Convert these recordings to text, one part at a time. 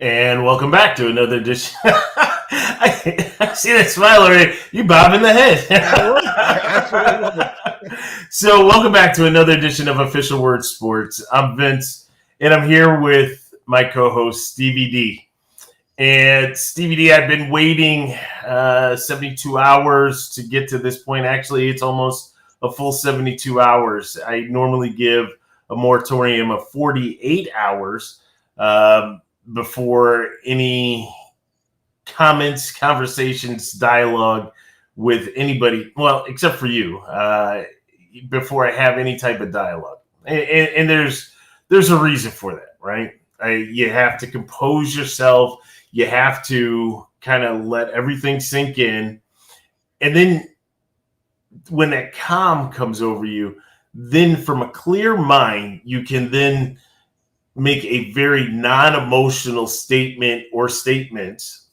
And welcome back to another edition. I see that smile already. You bobbing the head. So welcome back to another edition of Official Word Sports. I'm Vince, and I'm here with my co-host, Stevie D. And Stevie D, I've been waiting 72 hours to get to this point. Actually, it's almost a full 72 hours. I normally give a moratorium of 48 hours before any comments, conversations, dialogue with anybody, well, except for you, before I have any type of dialogue. And there's a reason for that, right? You have to compose yourself. You have to kind of let everything sink in. And then when that calm comes over you, then from a clear mind, you can then make a very non-emotional statement or statements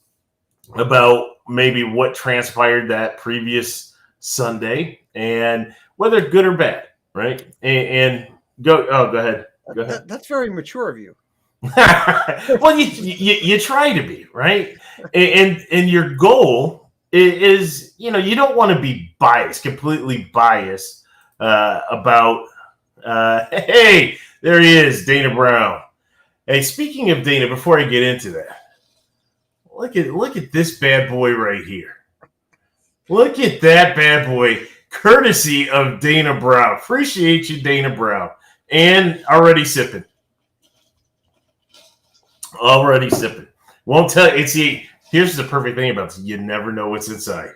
about maybe what transpired that previous Sunday and whether good or bad, right? And go ahead. Go ahead. That's very mature of you. Well, you try to be, right? And your goal is, you don't want to be biased, completely biased about, hey, there he is, Dana Brown. Hey, speaking of Dana, before I get into that, look at this bad boy right here. Look at that bad boy, courtesy of Dana Brown. Appreciate you, Dana Brown. And already sipping. Won't tell you. See, here's the perfect thing about this. You never know what's inside.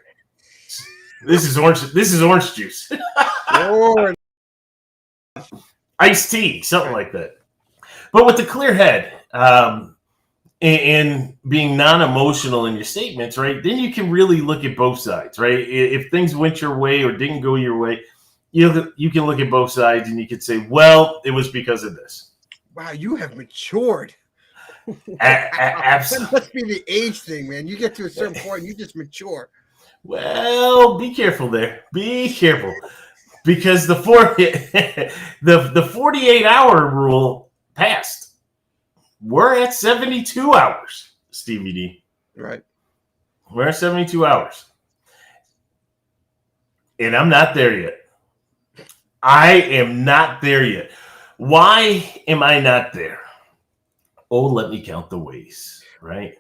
This is orange juice. Lord. Iced tea, something like that. But with the clear head and being non-emotional in your statements, right, then you can really look at both sides, right? If things went your way or didn't go your way, you can look at both sides and you could say, well, it was because of this. Wow, you have matured. Absolutely. That must be the age thing, man. You get to a certain point, you just mature. Well, be careful there. Be careful. Because the 48-hour rule passed. We're at 72 hours, Stevie D. Right. We're at 72 hours. And I'm not there yet. I am not there yet. Why am I not there? Oh, let me count the ways, right?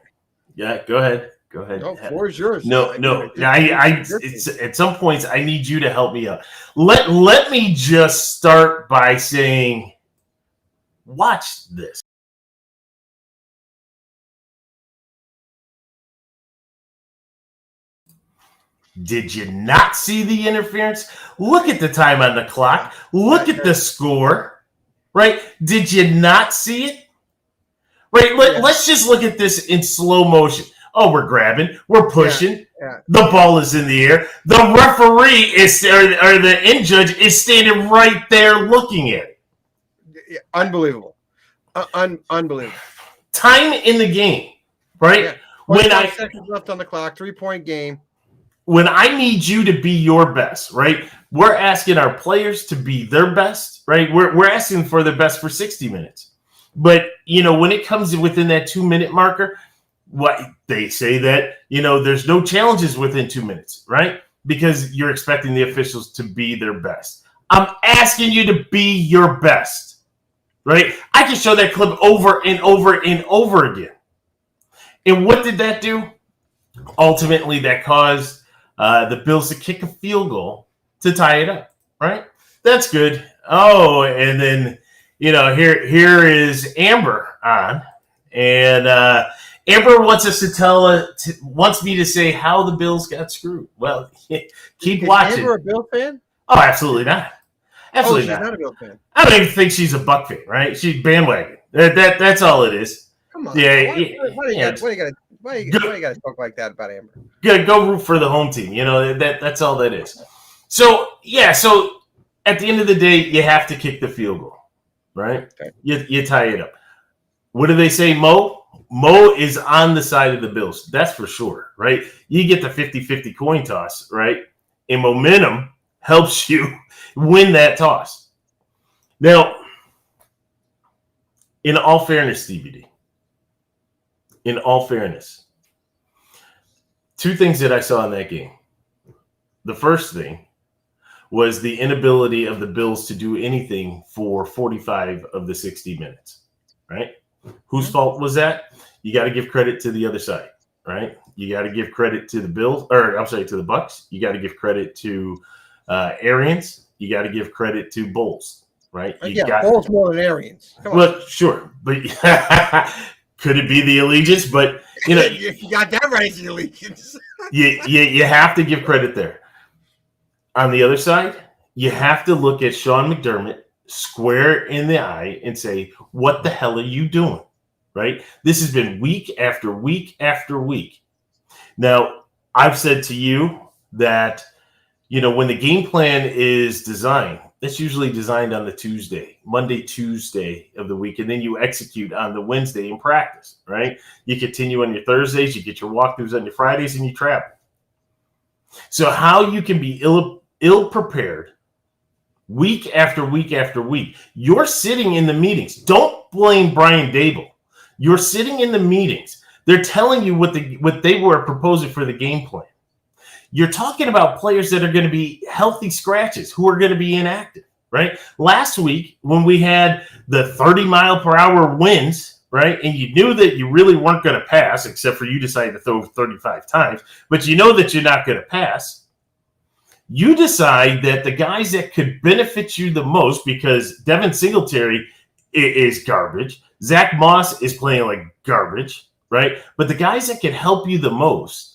Yeah, go ahead. Go ahead. No, floor is yours. No. It's at some points I need you to help me out. Let me just start by saying, watch this. Did you not see the interference? Look at the time on the clock. Look at the score, right? Did you not see it? Right. Let's just look at this in slow motion. Oh, we're grabbing, we're pushing. Yeah. The ball is in the air. The referee or the in judge is standing right there looking at it. Yeah, unbelievable. Unbelievable. Time in the game, right? Yeah. 25 seconds left on the clock, 3-point game. When I need you to be your best, right? We're asking our players to be their best, right? We're asking for their best for 60 minutes. But, when it comes within that 2-minute marker, what they say that, there's no challenges within 2 minutes, right? Because you're expecting the officials to be their best. I'm asking you to be your best, right? I can show that clip over and over and over again. And what did that do? Ultimately, that caused the Bills to kick a field goal to tie it up, right? That's good. Oh, and then, here is Amber on, and Amber wants us to wants me to say how the Bills got screwed. Well, keep watching. Amber a Bill fan? Oh, absolutely not. Absolutely she's not a Bill fan. I don't even think she's a Buck fan, right? She's bandwagon. That's all it is. Come on. Yeah. Why do you got to talk like that about Amber? Go root for the home team. That's all that is. So at the end of the day, you have to kick the field goal, right? Okay. You tie it up. What do they say, Mo? Mo is on the side of the Bills. That's for sure, right? You get the 50-50 coin toss, right? And momentum helps you win that toss. Now, in all fairness, DVD, in all fairness, two things that I saw in that game. The first thing was the inability of the Bills to do anything for 45 of the 60 minutes, right? Whose fault was that? You got to give credit to the other side, right? You got to give credit to the Bills, or I'm sorry, to the Bucks. You got to give credit to Arians. You got to give credit to Bowles, right? Bowles more than Arians. Well, sure, but could it be the allegiance? But if you got that right, it's the allegiance. you have to give credit there. On the other side, you have to look at Sean McDermott square in the eye and say, what the hell are you doing? Right? This has been week after week after week. Now, I've said to you that, when the game plan is designed, it's usually designed on the Monday, Tuesday of the week, and then you execute on the Wednesday in practice, right? You continue on your Thursdays, you get your walkthroughs on your Fridays, and you travel. So how you can be ill-prepared week after week after week. You're sitting in the meetings. Don't blame Brian Dable. You're sitting in the meetings. They're telling you what they were proposing for the game plan. You're talking about players that are going to be healthy scratches, who are going to be inactive, right? Last week, when we had the 30-mile-per-hour winds, right, and you knew that you really weren't going to pass, except for you decided to throw 35 times, but you know that you're not going to pass, you decide that the guys that could benefit you the most, because Devin Singletary is garbage, Zach Moss is playing like garbage, right? But the guys that could help you the most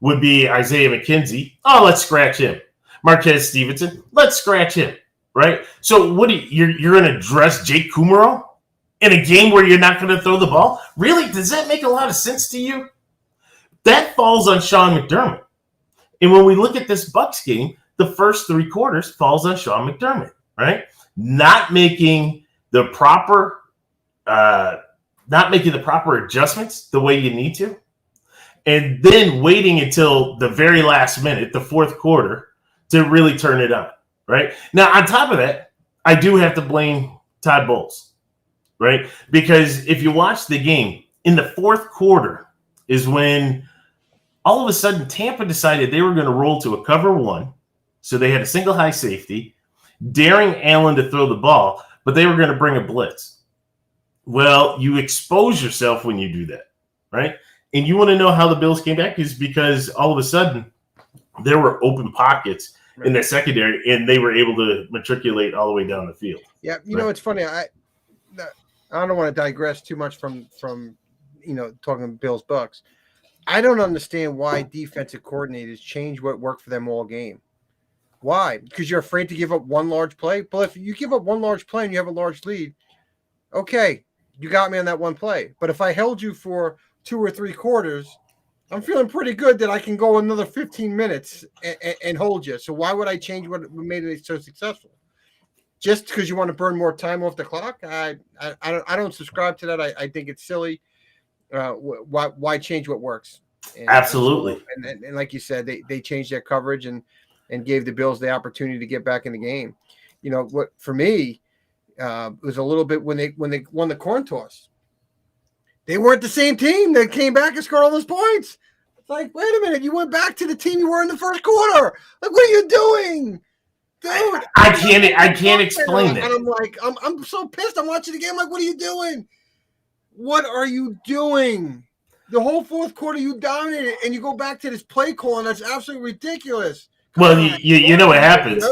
would be Isaiah McKenzie. Oh, let's scratch him. Marquez Stevenson, let's scratch him, right? So what you're going to dress Jake Kumaro in a game where you're not going to throw the ball? Really? Does that make a lot of sense to you? That falls on Sean McDermott. And when we look at this Bucs game, the first three quarters falls on Sean McDermott, right? Not making the proper adjustments the way you need to, and then waiting until the very last minute, the fourth quarter, to really turn it on, right? Now, on top of that, I do have to blame Todd Bowles, right? Because if you watch the game, in the fourth quarter is when all of a sudden Tampa decided they were going to roll to a cover one, so they had a single high safety, daring Allen to throw the ball, but they were going to bring a blitz. Well, you expose yourself when you do that, right? And you want to know how the Bills came back is because all of a sudden there were open pockets in their secondary, and they were able to matriculate all the way down the field. Yeah, it's funny. I don't want to digress too much from talking Bills Bucks. I don't understand why defensive coordinators change what worked for them all game. Why? Because you're afraid to give up one large play? But if you give up one large play and you have a large lead, okay, you got me on that one play. But if I held you for 2 or 3 quarters, I'm feeling pretty good that I can go another 15 minutes and hold you. So why would I change what made it so successful? Just because you want to burn more time off the clock? I don't subscribe to that. I think it's silly. Why change what works? Absolutely. And like you said, they changed their coverage and gave the Bills the opportunity to get back in the game. What for me it was a little bit when they won the coin toss. They weren't the same team that came back and scored all those points. It's like, wait a minute, you went back to the team you were in the first quarter. Like, what are you doing? Dude, I can't explain that. And I'm like, I'm so pissed. I'm watching the game. I'm like, what are you doing? What are you doing? The whole fourth quarter you dominated, and you go back to this play call, and that's absolutely ridiculous. Well, you know what happens.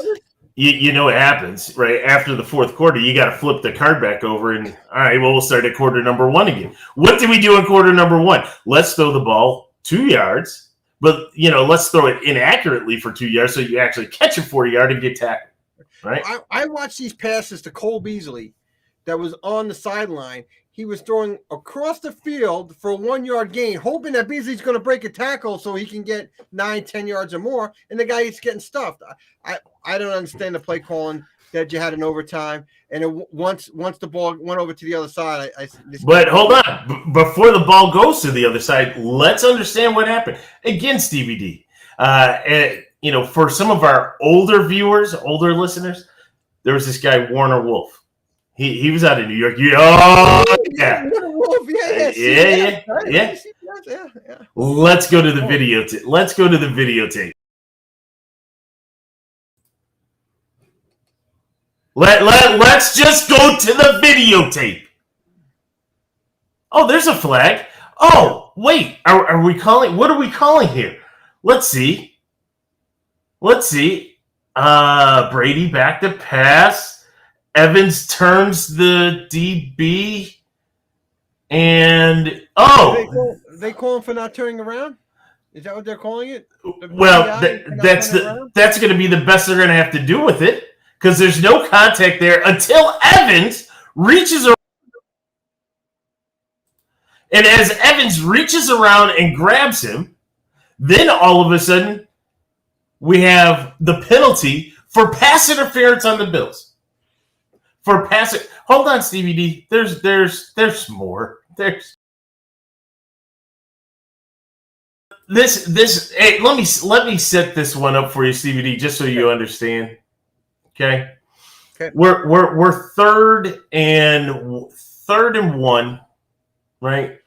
You know what happens, right? After the fourth quarter, you got to flip the card back over, and all right, well, we'll start at quarter number 1 again. What did we do in quarter number 1? Let's throw the ball 2 yards, but let's throw it inaccurately for 2 yards so you actually catch a 40-yard and get tackled, right? I watched these passes to Cole Beasley that was on the sideline. He was throwing across the field for a 1-yard gain, hoping that Beasley's going to break a tackle so he can get 9-10 yards or more, and the guy is getting stuffed. I don't understand the play calling that you had in overtime, and once the ball went over to the other side, But hold on, before the ball goes to the other side, let's understand what happened against DVD. For some of our older viewers, older listeners, there was this guy Warner Wolf. He was out in New York. Oh, yeah. Wolf. Yeah. Yeah. Yeah. Let's go to the videotape. Let's go to the videotape. Let's just go to the videotape. Oh, there's a flag. Oh, wait. Are we calling? What are we calling here? Let's see. Brady back to pass. Evans turns the DB. And they call him for not turning around? Is that what they're calling it? Well, that's going to be the best they're going to have to do with it, because there's no contact there until Evans reaches around. And as Evans reaches around and grabs him, then all of a sudden we have the penalty for pass interference on the Bills. For pass it. Hold on, Stevie D. There's more. There's this. Hey, let me set this one up for you, Stevie D, just so you understand. Okay. We're third and 1, right?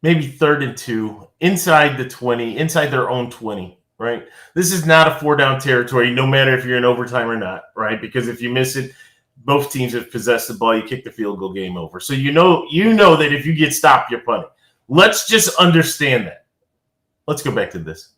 Maybe 3rd and 2, inside the 20, inside their own 20, right? This is not a 4-down territory, no matter if you're in overtime or not, right? Because if you miss it, both teams have possessed the ball, you kick the field goal, game over. So you know that if you get stopped, you're punting. Let's just understand that. Let's go back to this.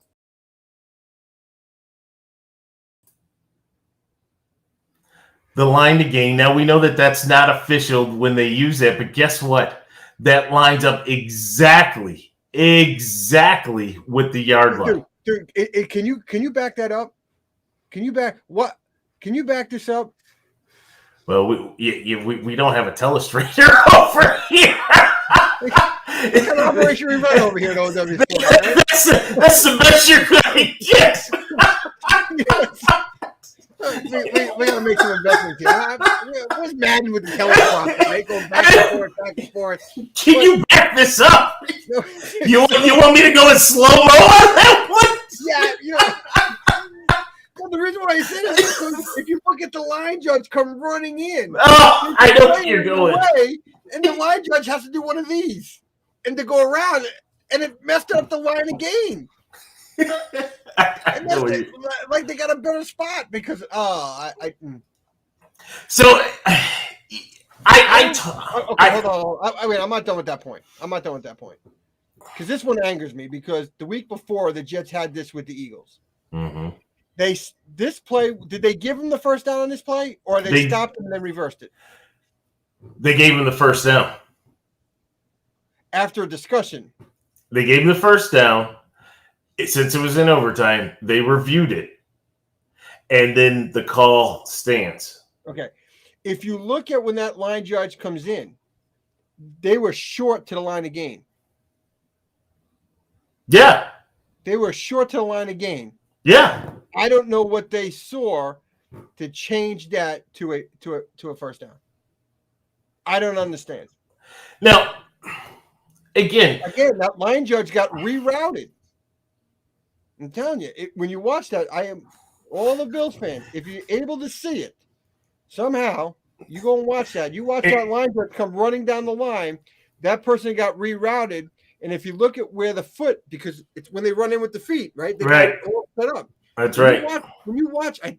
The line to gain. Now, we know that that's not official when they use that, but guess what? That lines up exactly with the yard line. Dude, can you back that up? Can you back this up? Well, we don't have a telestrator over here. It's an operation we run over here at OWSports. That's the best you're going to get. We got to make some investments here. What's Madden with the teleprompter? Right? Go back and forth. Can you back this up? You want me to go in slow-mo on that one? Yeah, well, the reason why I said it is because if you look at the line judge come running in. Oh, I know where you're going. And the line judge has to do one of these. And to go around, and it messed up the line again. Like they got a better spot because So hold on. Wait, I'm not done with that point. Because this one angers me because the week before the Jets had this with the Eagles. Mm-hmm. This play, did they give him the first down on this play, or they stopped him and then reversed it? They gave him the first down. After a discussion. They gave him the first down. Since it was in overtime, they reviewed it. And then the call stands. Okay. If you look at when that line judge comes in, they were short to the line of game. Yeah. They were short to the line of game. Yeah. I don't know what they saw to change that to a first down. I don't understand. Now, again, that line judge got rerouted. I'm telling you, when you watch that, I am all the Bills fans. If you're able to see it, somehow you go and watch that. You watch that line judge come running down the line. That person got rerouted, and if you look at where the foot, because it's when they run in with the feet, right? They got it all set up. That's right. When you watch, I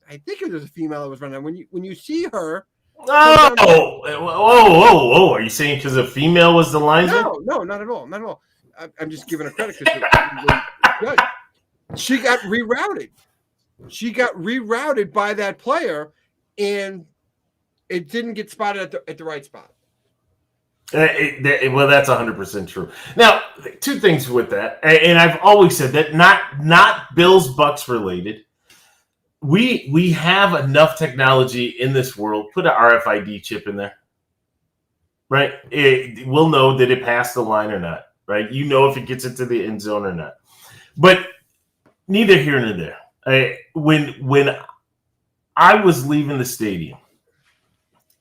think it was a female that was running. When you see her. Oh! Are you saying because a female was the linesman? No, not at all. I'm just giving her credit because she got rerouted. She got rerouted by that player, and it didn't get spotted at the right spot. Well, that's 100% true. Now, two things with that, and I've always said that not Bills Bucks related. We have enough technology in this world. Put an RFID chip in there, right? We'll know that it passed the line or not, right? You know if it gets into the end zone or not. But neither here nor there. When I was leaving the stadium,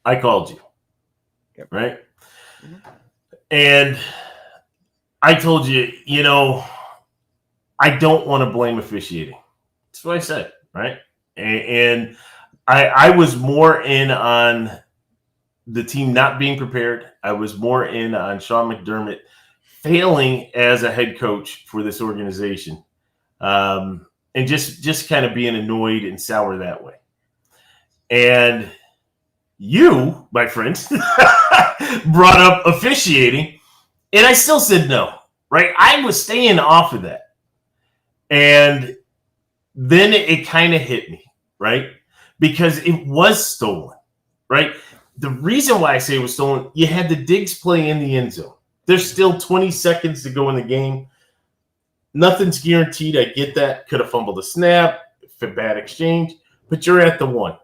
I called you, right? Mm-hmm. And I told you, I don't want to blame officiating. That's what I said, right? And I was more in on the team not being prepared. I was more in on Sean McDermott failing as a head coach for this organization, and just kind of being annoyed and sour that way. And you, my friend, brought up officiating, and I still said no, right? I was staying off of that. And then it kind of hit me, right? Because it was stolen, right? The reason why I say it was stolen, you had the Diggs play in the end zone. There's still 20 seconds to go in the game. Nothing's guaranteed. I get that. Could have fumbled a snap, bad exchange, but you're at the 1.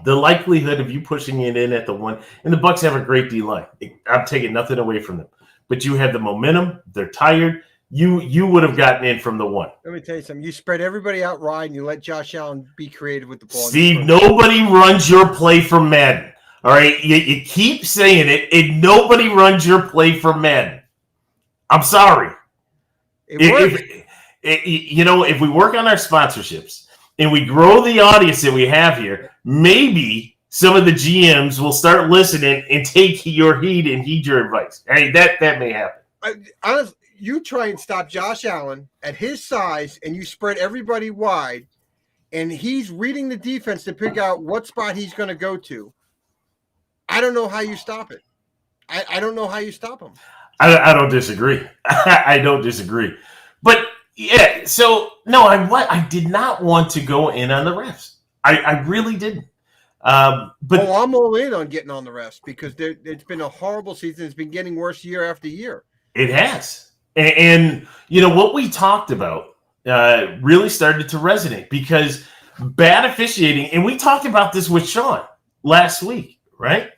The likelihood of you pushing it in at the 1, and the Bucs have a great D-line. I'm taking nothing away from them. But you had the momentum. They're tired. You would have gotten in from the 1. Let me tell you something. You spread everybody out wide, and you let Josh Allen be creative with the ball. Steve, nobody runs your play from Madden. All right? You keep saying it, and nobody runs your play from Madden. I'm sorry. If we work on our sponsorships and we grow the audience that we have here, maybe some of the GMs will start listening and take your heed and heed your advice. Hey, that may happen. Honestly, you try and stop Josh Allen at his size, and you spread everybody wide, and he's reading the defense to pick out what spot he's going to go to. I don't know how you stop it. I don't know how you stop him. I don't disagree. I don't disagree. But, yeah, so, no, I did not want to go in on the refs. I really didn't. But I'm all in on getting on the refs because it's been a horrible season. It's been getting worse year after year. It has. And what we talked about really started to resonate because bad officiating, and we talked about this with Sean last week, right?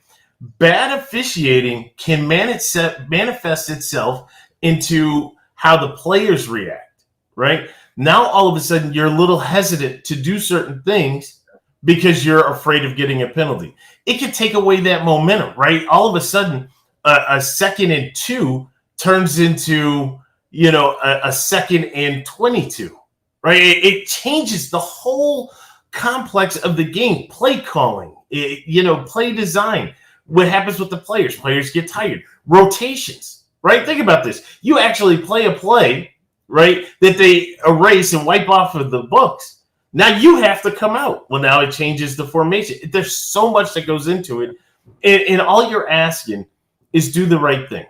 Bad officiating can manifest itself into how the players react, right? Now, all of a sudden, you're a little hesitant to do certain things because you're afraid of getting a penalty. It can take away that momentum, right? All of a sudden, a 2nd and 2 turns into, a 2nd and 22, right? It changes the whole complex of the game, play calling, play design. What happens with the players? Players get tired. Rotations, right? Think about this. You actually play a play, right, that they erase and wipe off of the books. Now you have to come out. Well, now it changes the formation. There's so much that goes into it. And all you're asking is do the right thing,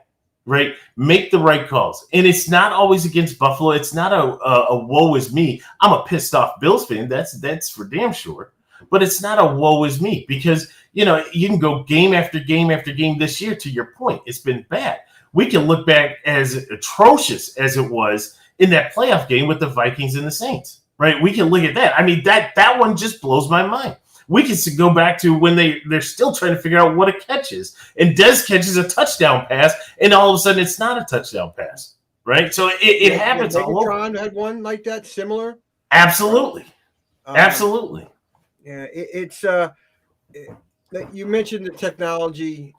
right? Make the right calls. And it's not always against Buffalo. It's not a woe is me. I'm a pissed off Bills fan. That's for damn sure. But it's not a woe is me because, you can go game after game after game this year. To your point, it's been bad. We can look back as atrocious as it was in that playoff game with the Vikings and the Saints, right? We can look at that. I mean, that one just blows my mind. We can go back to when they're still trying to figure out what a catch is. And Dez catches a touchdown pass, and all of a sudden it's not a touchdown pass, right? So it happens all over. Megatron had one like that, similar? Absolutely. Absolutely. Yeah, you mentioned the technology.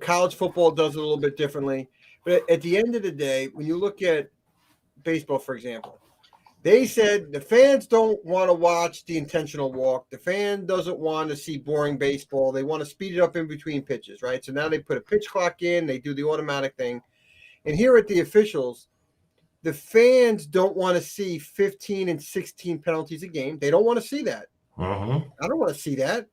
College football does it a little bit differently. But at the end of the day, when you look at baseball, for example, they said the fans don't want to watch the intentional walk. The fan doesn't want to see boring baseball. They want to speed it up in between pitches, right? So now they put a pitch clock in. They do the automatic thing. And here at the officials, the fans don't want to see 15 and 16 penalties a game. They don't want to see that. I don't want to see that.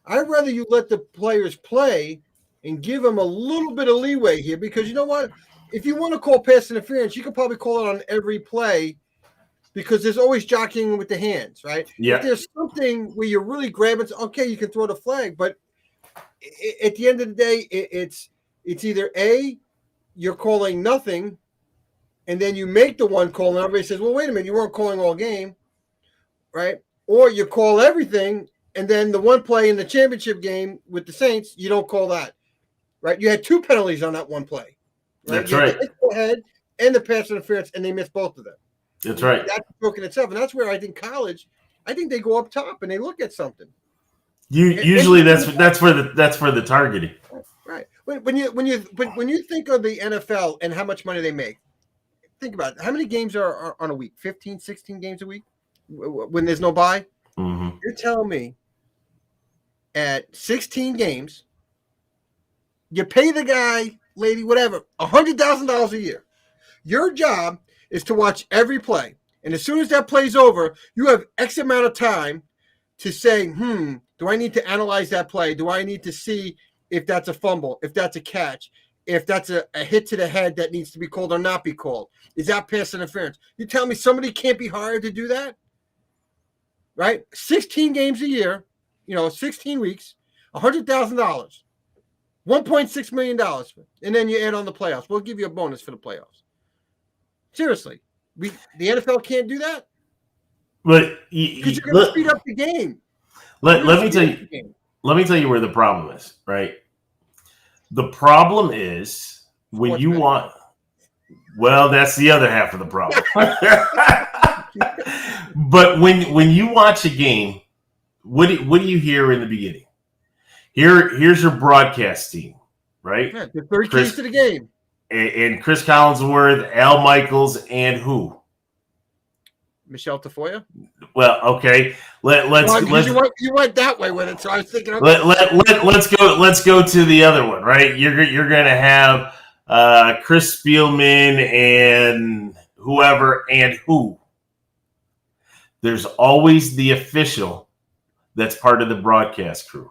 I'd rather you let the players play and give them a little bit of leeway here because you know what? If you want to call pass interference, you could probably call it on every play because there's always jockeying with the hands, right? Yeah. If there's something where you're really grabbing, okay, you can throw the flag. But at the end of the day, it's either A, you're calling nothing, and then you make the one call, and everybody says, well, wait a minute, you weren't calling all game, right? Or you call everything, and then the one play in the championship game with the Saints, you don't call that, right? You had 2 penalties on that one play. Right? That's right. The head and the pass interference, and they missed both of them. That's right. That's broken itself, and that's where I think college. I think they go up top and they look at something. Usually that's for the targeting. Right. When you think of the NFL and how much money they make, think about it. How many games are on a week? 15, 16 games a week when there's no bye? Mm-hmm. You're telling me at 16 games, You pay the guy, lady, whatever, $100,000 a year. Your job is to watch every play. And as soon as that play's over, you have X amount of time to say, do I need to analyze that play? Do I need to see if that's a fumble, if that's a catch, if that's a hit to the head that needs to be called or not be called? Is that pass interference? You tell me somebody can't be hired to do that? Right? 16 games a year, 16 weeks, $100,000, $1.6 million. And then you add on the playoffs. We'll give you a bonus for the playoffs. Seriously. The NFL can't do that? But because you're going to speed up the game. Let me tell you where the problem is, right? The problem is when you want. Well, that's the other half of the problem. But when you watch a game, what do you hear in the beginning? Here's your broadcast team, right? Yeah, the third keys to the game. And Chris Collinsworth, Al Michaels, and who? Michelle Tafoya. Well, okay. You went that way with it, so I was thinking. Okay. Let's go to the other one, right? You're gonna have Chris Spielman and whoever and who. There's always the official that's part of the broadcast crew.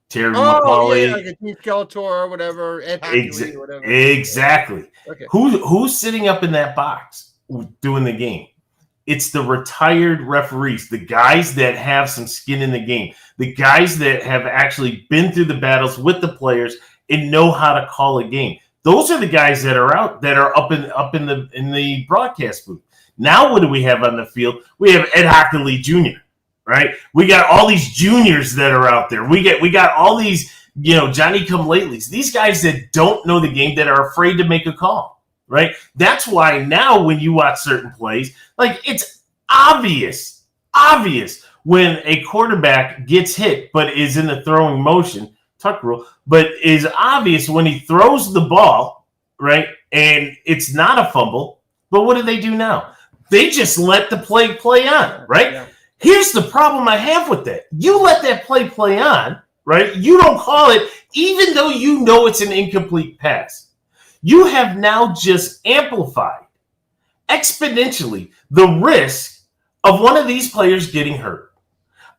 Terry McCauley, like a Skeletor or whatever, Ed Hackley or whatever. Exactly. Okay. Who's sitting up in that box doing the game? It's the retired referees, the guys that have some skin in the game, the guys that have actually been through the battles with the players and know how to call a game. Those are the guys that are up in the broadcast booth. Now, what do we have on the field? We have Ed Hockley Jr., right? We got all these juniors that are out there. We got all these, Johnny-come-latelys. These guys that don't know the game, that are afraid to make a call, right? That's why now when you watch certain plays, like it's obvious when a quarterback gets hit but is in the throwing motion, tuck rule, but is obvious when he throws the ball, right? And it's not a fumble. But what do they do now? They just let the play on, right? Yeah. Here's the problem I have with that. You let that play on, right? You don't call it, even though you know it's an incomplete pass. You have now just amplified exponentially the risk of one of these players getting hurt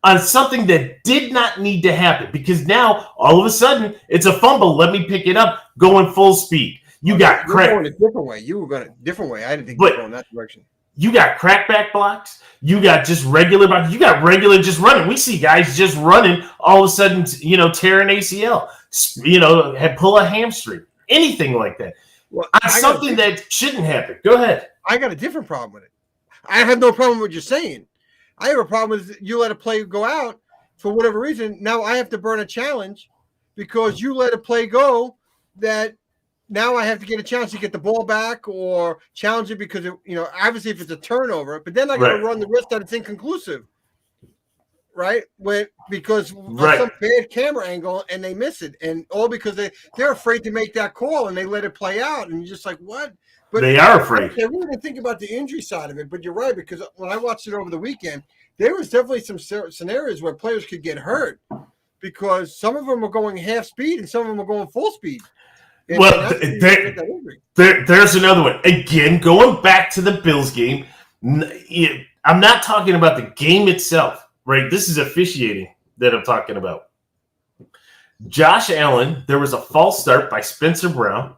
on something that did not need to happen, because now all of a sudden it's a fumble. Let me pick it up, going full speed. You got crack. Going a different way. You were going a different way. I didn't think you were going that direction. You got crackback blocks. You got just regular blocks. You got regular just running. We see guys just running, all of a sudden, tear an ACL, pull a hamstring, anything like that. Well, something that shouldn't happen. Go ahead. I got a different problem with it. I have no problem with what you're saying. I have a problem with you let a play go out for whatever reason. Now I have to burn a challenge because you let a play go that now I have to get a chance to get the ball back or challenge it because, obviously if it's a turnover, but then I got to run the risk that it's inconclusive, right? Because of some bad camera angle and they miss it. And all because they're afraid to make that call and they let it play out. And you're just like, what? But they are afraid. I really didn't think about the injury side of it, but you're right, because when I watched it over the weekend, there was definitely some scenarios where players could get hurt because some of them were going half speed and some of them were going full speed. And there's another one. Again, going back to the Bills game, I'm not talking about the game itself, right? This is officiating that I'm talking about. Josh Allen, there was a false start by Spencer Brown.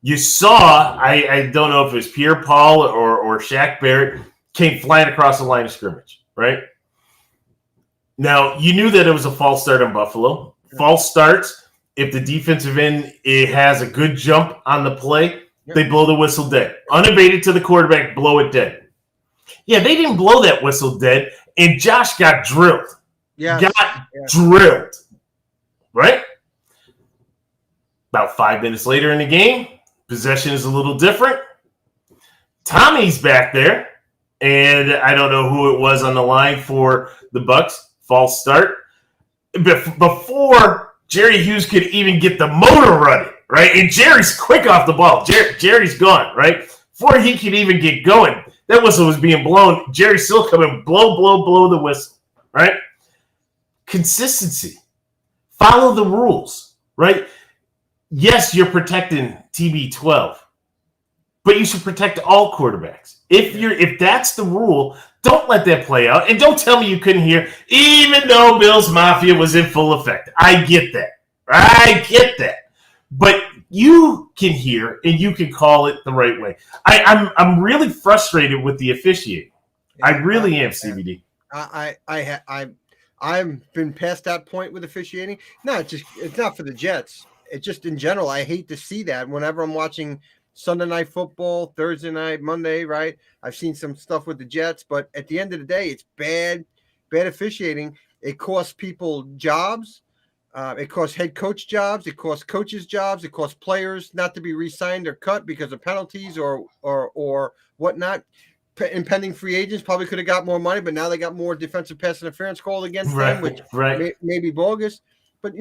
You saw, I don't know if it was Pierre Paul or Shaq Barrett, came flying across the line of scrimmage, right? Now, you knew that it was a false start on Buffalo. False starts, if the defensive end has a good jump on the play, they blow the whistle dead. Unabated to the quarterback, blow it dead. Yeah, they didn't blow that whistle dead, and Josh got drilled. Drilled, right? About 5 minutes later in the game, possession is a little different. Tommy's back there, and I don't know who it was on the line for the Bucks. False start. Before Jerry Hughes could even get the motor running, right? And Jerry's quick off the ball. Jerry's gone, right? Before he could even get going, that whistle was being blown. Jerry still coming, blow the whistle, right? Consistency. Follow the rules, right? yes, you're protecting TB12, but you should protect all quarterbacks. If that's the rule, don't let that play out. And don't tell me you couldn't hear, even though Bills Mafia was in full effect. I get that. But you can hear and you can call it the right way. I'm really frustrated with the officiating. I really am, CBD. I've been past that point with officiating. No, it's not for the Jets. It's just in general. I hate to see that whenever I'm watching Sunday night football, Thursday night, Monday, right? I've seen some stuff with the Jets, but at the end of the day, it's bad officiating. It costs people jobs. It costs head coach jobs. It costs coaches jobs. It costs players not to be re-signed or cut because of penalties or whatnot. Impending free agents probably could have got more money, but now they got more defensive pass interference called against them, which may be bogus. But,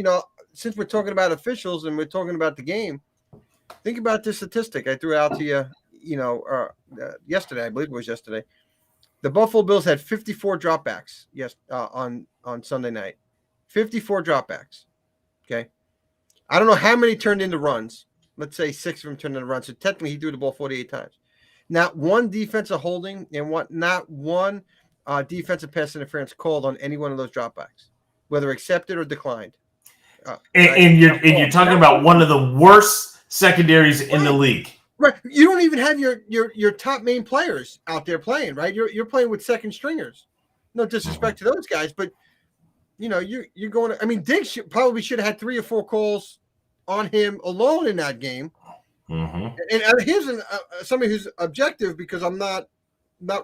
since we're talking about officials and we're talking about the game, think about this statistic I threw out to you, yesterday. I believe it was yesterday. The Buffalo Bills had 54 dropbacks on Sunday night. 54 dropbacks. Okay. I don't know how many turned into runs. Let's say 6 of them turned into runs. So technically he threw the ball 48 times. Not one defensive holding and not one defensive pass interference called on any one of those dropbacks, whether accepted or declined. And you're talking about one of the worst secondaries in the league. Right. You don't even have your top main players out there playing, right? You're playing with second stringers. No disrespect to those guys, but you're going to. I mean, Diggs probably should have had 3 or 4 calls on him alone in that game. Mm-hmm. And here's somebody who's objective because I'm not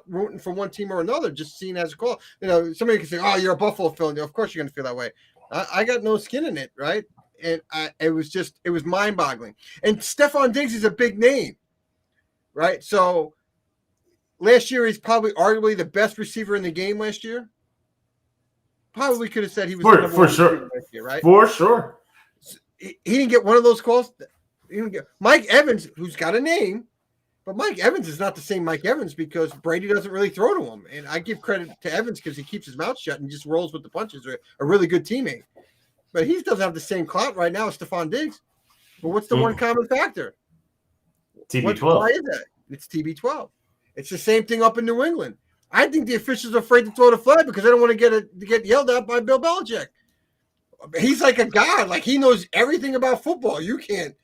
rooting for one team or another, just seeing as a call. Somebody can say, "Oh, you're a Buffalo fan." Of course, you're going to feel that way. I got no skin in it, right? And it was mind-boggling. And Stephon Diggs is a big name, right? So last year, he's probably arguably the best receiver in the game last year. Probably could have said he was for sure, last year, right? For sure. He didn't get one of those calls. Mike Evans, who's got a name, but Mike Evans is not the same Mike Evans because Brady doesn't really throw to him. And I give credit to Evans because he keeps his mouth shut and just rolls with the punches. A really good teammate. But he doesn't have the same clout right now as Stephon Diggs. But what's the one common factor? TB12. Why is that? It's TB12. It's the same thing up in New England. I think the officials are afraid to throw the flag because they don't want to get yelled at by Bill Belichick. He's like a god. Like he knows everything about football. You can't.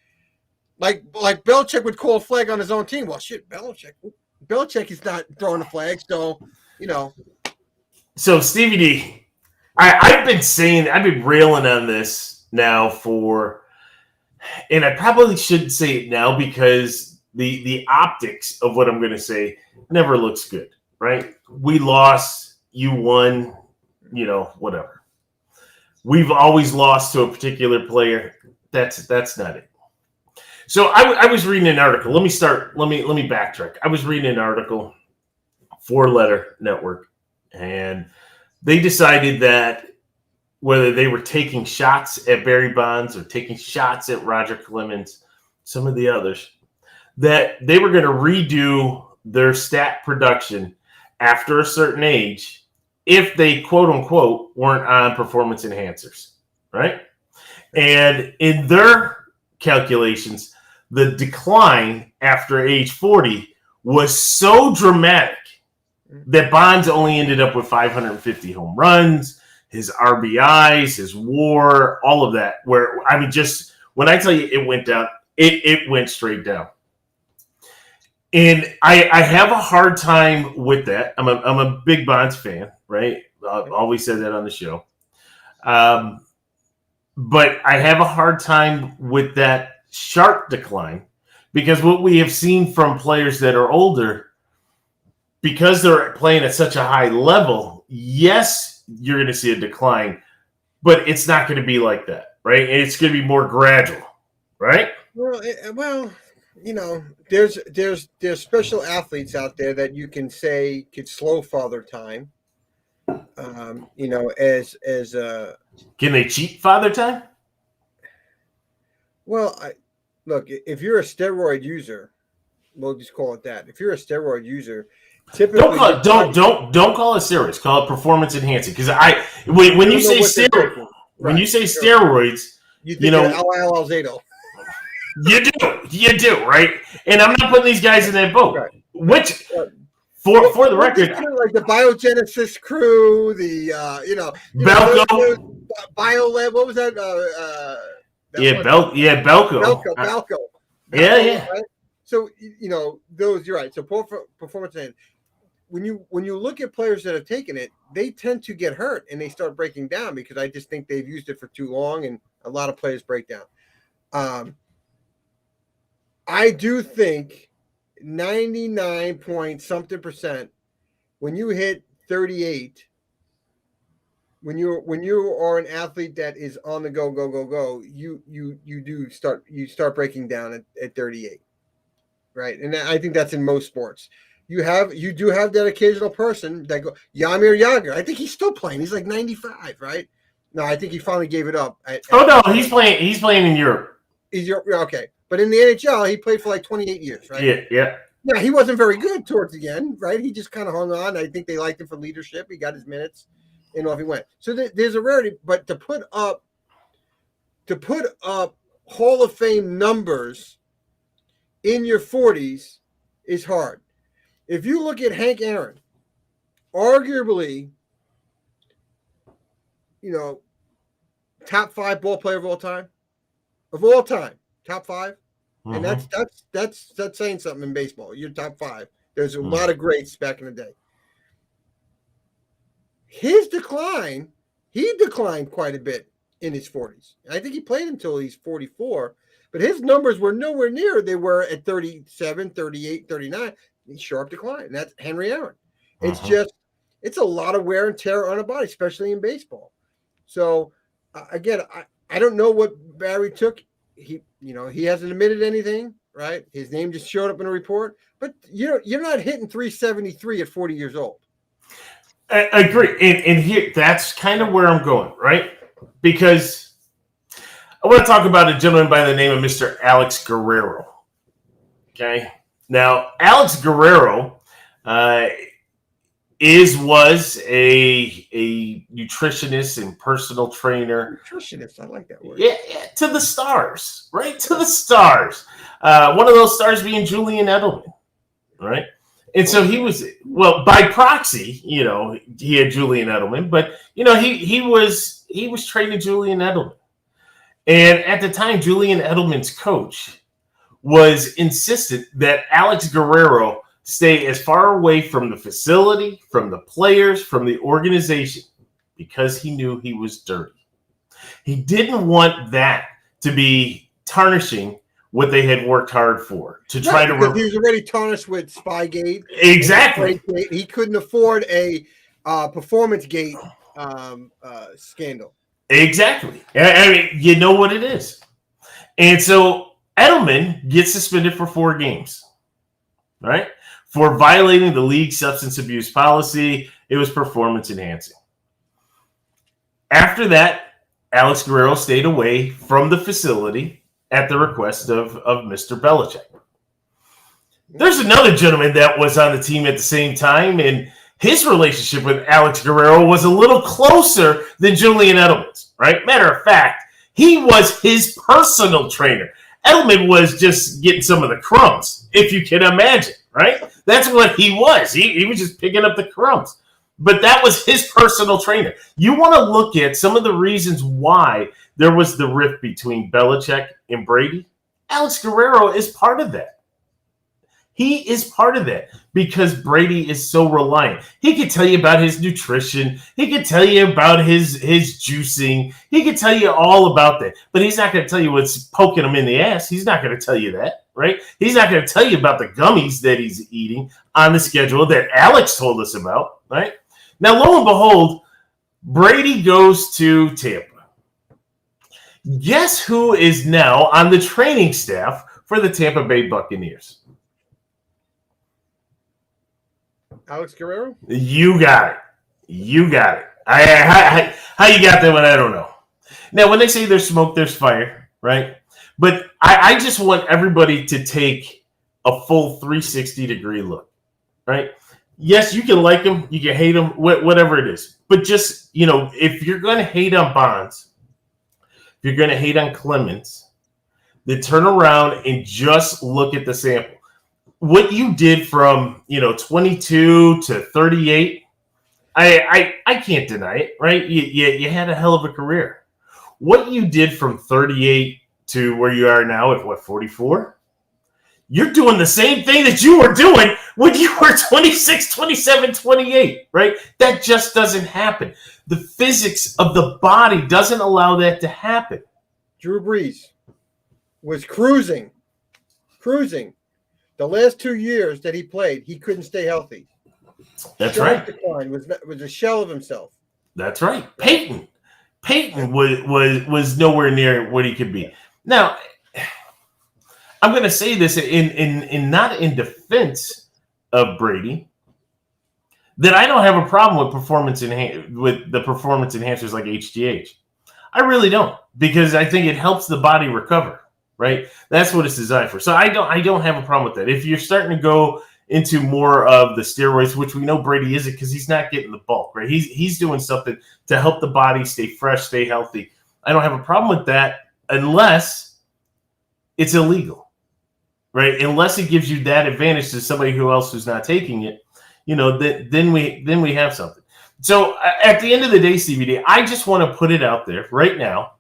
Like Belichick would call a flag on his own team. Well, shit, Belichick is not throwing a flag, so So Stevie D, I've been railing on this now and I probably shouldn't say it now because the optics of what I'm going to say never looks good, right? We lost, you won, whatever. We've always lost to a particular player. That's not it. So I was reading an article. Let me backtrack. I was reading an article, 4-letter network, and they decided that whether they were taking shots at Barry Bonds or taking shots at Roger Clemens, some of the others, that they were going to redo their stat production after a certain age if they, quote unquote, weren't on performance enhancers, right? And in their calculations, the decline after age 40 was so dramatic that Bonds only ended up with 550 home runs, his RBIs, his WAR, all of that. Where I mean, just when I tell you it went down, it went straight down. And I have a hard time with that. I'm a big Bonds fan, right? I've always said that on the show. But I have a hard time with that sharp decline because what we have seen from players that are older, because they're playing at such a high level, yes, you're going to see a decline, but it's not going to be like that, right? And it's going to be more gradual, right? Well, there's special athletes out there that you can say could slow father time. Can they cheat father time? Well, look, if you're a steroid user, we'll just call it that. If you're a steroid user, typically don't call it steroids. Call it performance enhancing. Because when you say steroids, you think LL Zato. You do, right? And I'm not putting these guys in that boat. Right. Which, for the record, like the Biogenesis crew, those Belko, BioLab. What was that? Belko, Balco. yeah. Right? So those. You're right. So performance and when you look at players that have taken it, they tend to get hurt and they start breaking down because I just think they've used it for too long, and a lot of players break down. I do think 99 point something percent when you hit 38, when you are an athlete that is on the go, you start breaking down at 38, right? And I think that's in most sports. You do have that occasional person that go Yamir Yager. I think he's still playing. He's like 95, right? No, I think he finally gave it up. No, he's playing. He's playing in Europe. Okay, but in the NHL, he played for like 28 years, right? Yeah. Yeah, he wasn't very good towards the end, right? He just kind of hung on. I think they liked him for leadership. He got his minutes, and off he went. So there's a rarity, but to put up Hall of Fame numbers in your 40s is hard. If you look at Hank Aaron, arguably, top 5 ball player of all time, top 5. And that's saying something in baseball. You're top 5. There's a lot of greats back in the day. He declined quite a bit in his 40s. I think he played until he's 44, but his numbers were nowhere near they were at 37, 38, 39. Sharp decline. And that's Henry Aaron. It's a lot of wear and tear on a body, especially in baseball. So again, I don't know what Barry took. He hasn't admitted anything, right? His name just showed up in a report, but you're not hitting 373 at 40 years old. I agree. And here, that's kind of where I'm going, right? Because I want to talk about a gentleman by the name of Mr. Alex Guerrero. Okay. Now, Alex Guerrero was a nutritionist and personal trainer. Nutritionist, I like that word. Yeah, to the stars, right? To the stars. One of those stars being Julian Edelman, right? And so he was, well, by proxy, he had Julian Edelman, but he was training Julian Edelman. And at the time, Julian Edelman's coach was insistent that Alex Guerrero stay as far away from the facility, from the players, from the organization, because he knew he was dirty. He didn't want that to be tarnishing what they had worked hard for to try to. He was already tarnished with Spygate. Exactly. He couldn't afford a Performance Gate scandal. Exactly. I mean, you know what it is. And so Edelman gets suspended for 4 games, right? For violating the league substance abuse policy. It was performance enhancing. After that, Alex Guerrero stayed away from the facility at the request of Mr. Belichick. There's another gentleman that was on the team at the same time, and his relationship with Alex Guerrero was a little closer than Julian Edelman's, right? Matter of fact, he was his personal trainer. Edelman was just getting some of the crumbs, if you can imagine, right? That's what he was. He was just picking up the crumbs. But that was his personal trainer. You want to look at some of the reasons why there was the rift between Belichick and Brady. Alex Guerrero is part of that. He is part of that because Brady is so reliant. He could tell you about his nutrition. He could tell you about his juicing. He could tell you all about that. But he's not going to tell you what's poking him in the ass. He's not going to tell you that, right? He's not going to tell you about the gummies that he's eating on the schedule that Alex told us about, right? Now, lo and behold, Brady goes to Tampa. Guess who is now on the training staff for the Tampa Bay Buccaneers? Alex Guerrero? You got it. How you got that one, I don't know. Now, when they say there's smoke, there's fire, right? But I just want everybody to take a full 360-degree look, right? Yes, you can like him, you can hate him, whatever it is. But just, if you're going to hate on Bonds, if you're going to hate on Clemens, that turn around and just look at the sample. What you did from 22 to 38, I can't deny it, right? You had a hell of a career. What you did from 38 to where you are now at 44? You're doing the same thing that you were doing when you were 26, 27, 28, right? That just doesn't happen. The physics of the body doesn't allow that to happen. Drew Brees was cruising. The last 2 years that he played, he couldn't stay healthy. That's right. Decline was a shell of himself. That's right. Peyton was nowhere near what he could be. Now, I'm going to say this in not in defense of Brady, that I don't have a problem with the performance enhancers like HGH. I really don't, because I think it helps the body recover. Right, that's what it's designed for. So I don't have a problem with that. If you're starting to go into more of the steroids, which we know Brady isn't, because he's not getting the bulk, right? He's doing something to help the body stay fresh, stay healthy. I don't have a problem with that unless it's illegal, right? Unless it gives you that advantage to somebody who's not taking it, then we have something. So at the end of the day, CBD, I just want to put it out there right now.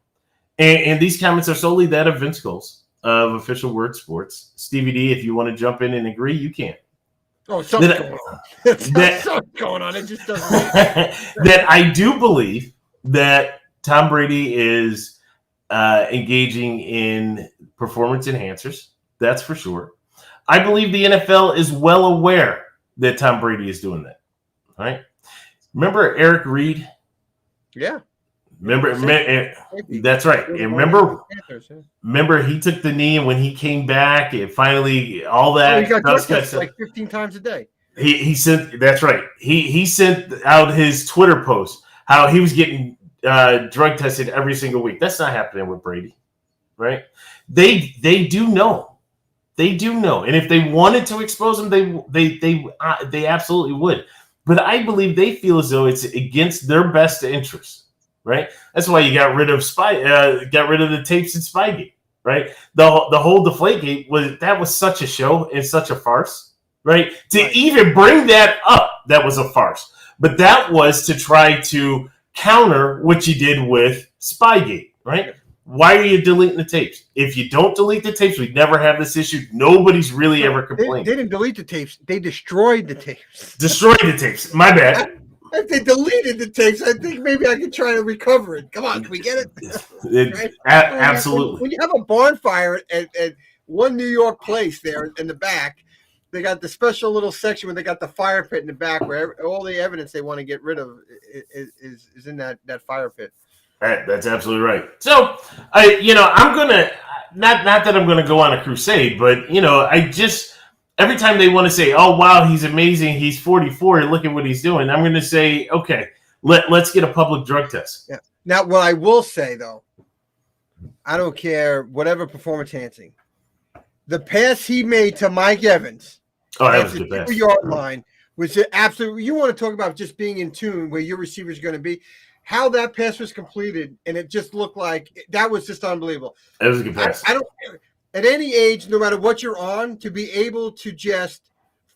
And these comments are solely that of Vince Coles of Official Word Sports. Stevie D, if you want to jump in and agree, you can. Oh, something's going on. Something's going on. It just doesn't that I do believe that Tom Brady is engaging in performance enhancers. That's for sure. I believe the NFL is well aware that Tom Brady is doing that. All right. Remember Eric Reed? Yeah. That's right. And remember he took the knee, and when he came back, it finally all that. He got drug like 15 times a day. He sent. That's right. He sent out his Twitter post how he was getting drug tested every single week. That's not happening with Brady, right? They do know. They do know, and if they wanted to expose him, they absolutely would. But I believe they feel as though it's against their best interest. Right, that's why you got rid of the tapes in Spygate. Right, the whole Deflategate was such a show and such a farce. Right, to even bring that up, that was a farce. But that was to try to counter what you did with Spygate. Right, why are you deleting the tapes? If you don't delete the tapes, we'd never have this issue. Nobody's really ever complained. They didn't delete the tapes; they destroyed the tapes. Destroyed the tapes. My bad. If they deleted the tapes, I think maybe I could try to recover it. Come on, can we get it? Right? Absolutely. When you have a bonfire at one New York place there in the back, they got the special little section where they got the fire pit in the back where all the evidence they want to get rid of is in that fire pit. All right, that's absolutely right. So, I'm going to – not that I'm going to go on a crusade, but, I just – every time they want to say, oh, wow, he's amazing, he's 44, look at what he's doing, I'm going to say, okay, let's get a public drug test. Yeah. Now, what I will say, though, I don't care, whatever performance enhancing. The pass he made to Mike Evans that was a good pass. 2-yard line was absolutely – you want to talk about just being in tune where your receiver is going to be. How that pass was completed, and it just looked like – that was just unbelievable. That was a good pass. I don't – at any age, no matter what you're on, to be able to just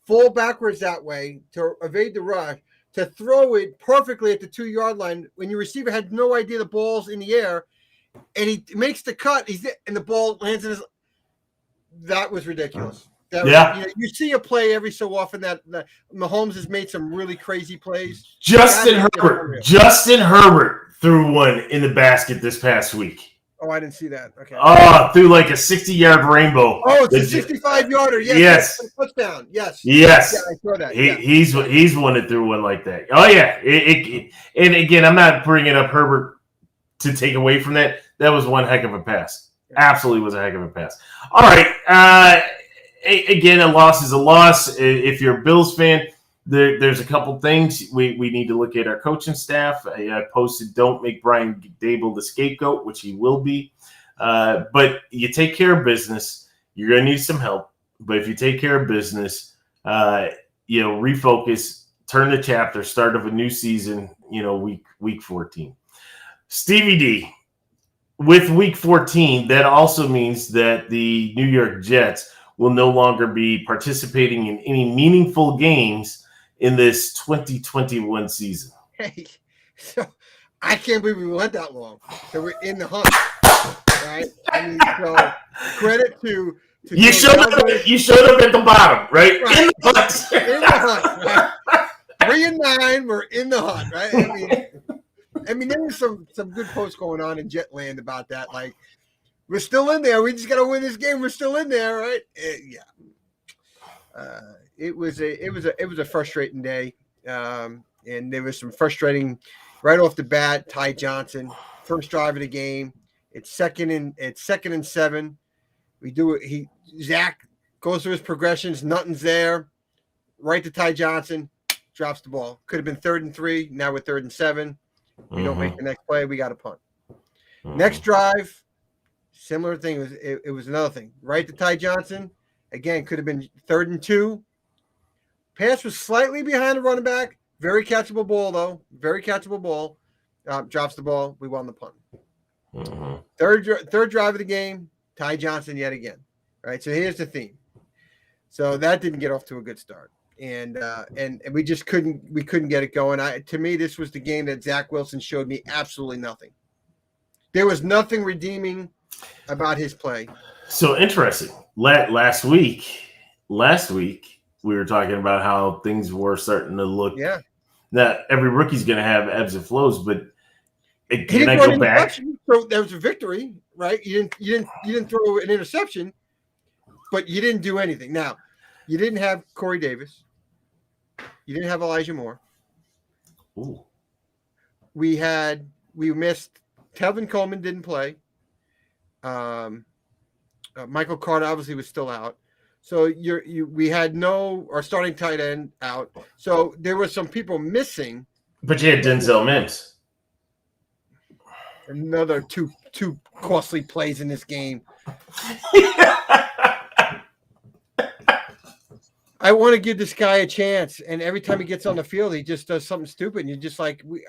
fall backwards that way, to evade the rush, to throw it perfectly at the 2-yard line when your receiver had no idea the ball's in the air, and he makes the cut, and the ball lands in his – that was ridiculous. You see a play every so often that Mahomes has made some really crazy plays. Justin Herbert threw one in the basket this past week. Oh, I didn't see that. Okay. Oh, through like a 60-yard rainbow. Oh, it's a 65-yarder. Yes. Touchdown. Yes. Yes. Yeah, I saw that. He's one that threw one like that. Oh, yeah. And again, I'm not bringing up Herbert to take away from that. That was one heck of a pass. Absolutely was a heck of a pass. All right. Again, a loss is a loss. If you're a Bills fan, there's a couple things we need to look at. Our coaching staff. I posted, don't make Brian Dable the scapegoat, which he will be. But you take care of business. You're going to need some help. But if you take care of business, refocus, turn the chapter, start of a new season, week 14. Stevie D, with Week 14, that also means that the New York Jets will no longer be participating in any meaningful games in this 2021 season. Hey, so I can't believe we went that long. So we're in the hunt, right? I mean, so credit to you showed up at the bottom, right? Right. In the hunt. In the hunt, right? 3-9, we're in the hunt, right? I mean, there was some good posts going on in Jetland about that. Like, we're still in there. We just got to win this game. We're still in there, right? It was a frustrating day, and there was some frustrating right off the bat. Ty Johnson, first drive of the game. It's second and 7. We do it. Zach goes through his progressions. Nothing's there. Right to Ty Johnson, drops the ball. Could have been 3rd and 3. Now we're 3rd and 7. We don't make the next play. We got to punt. Next drive, similar thing. It was another thing. Right to Ty Johnson. Again, could have been 3rd and 2. Pass was slightly behind the running back. Very catchable ball, though. Very catchable ball. Drops the ball. We won the punt. Third drive of the game, Ty Johnson yet again. Right. So here's the theme. So that didn't get off to a good start. And we just couldn't get it going. To me, this was the game that Zach Wilson showed me absolutely nothing. There was nothing redeeming about his play. So interesting. Last week we were talking about how things were starting to look. Yeah. Now every rookie's going to have ebbs and flows, but can I go back? So that was a victory, right? You didn't throw an interception, but you didn't do anything. Now, you didn't have Corey Davis. You didn't have Elijah Moore. Ooh. We missed Telvin Coleman didn't play. Michael Carter obviously was still out. So we had our starting tight end out. So there were some people missing. But you had Denzel Mims. Another two costly plays in this game. I want to give this guy a chance, and every time he gets on the field, he just does something stupid. And you're just like, we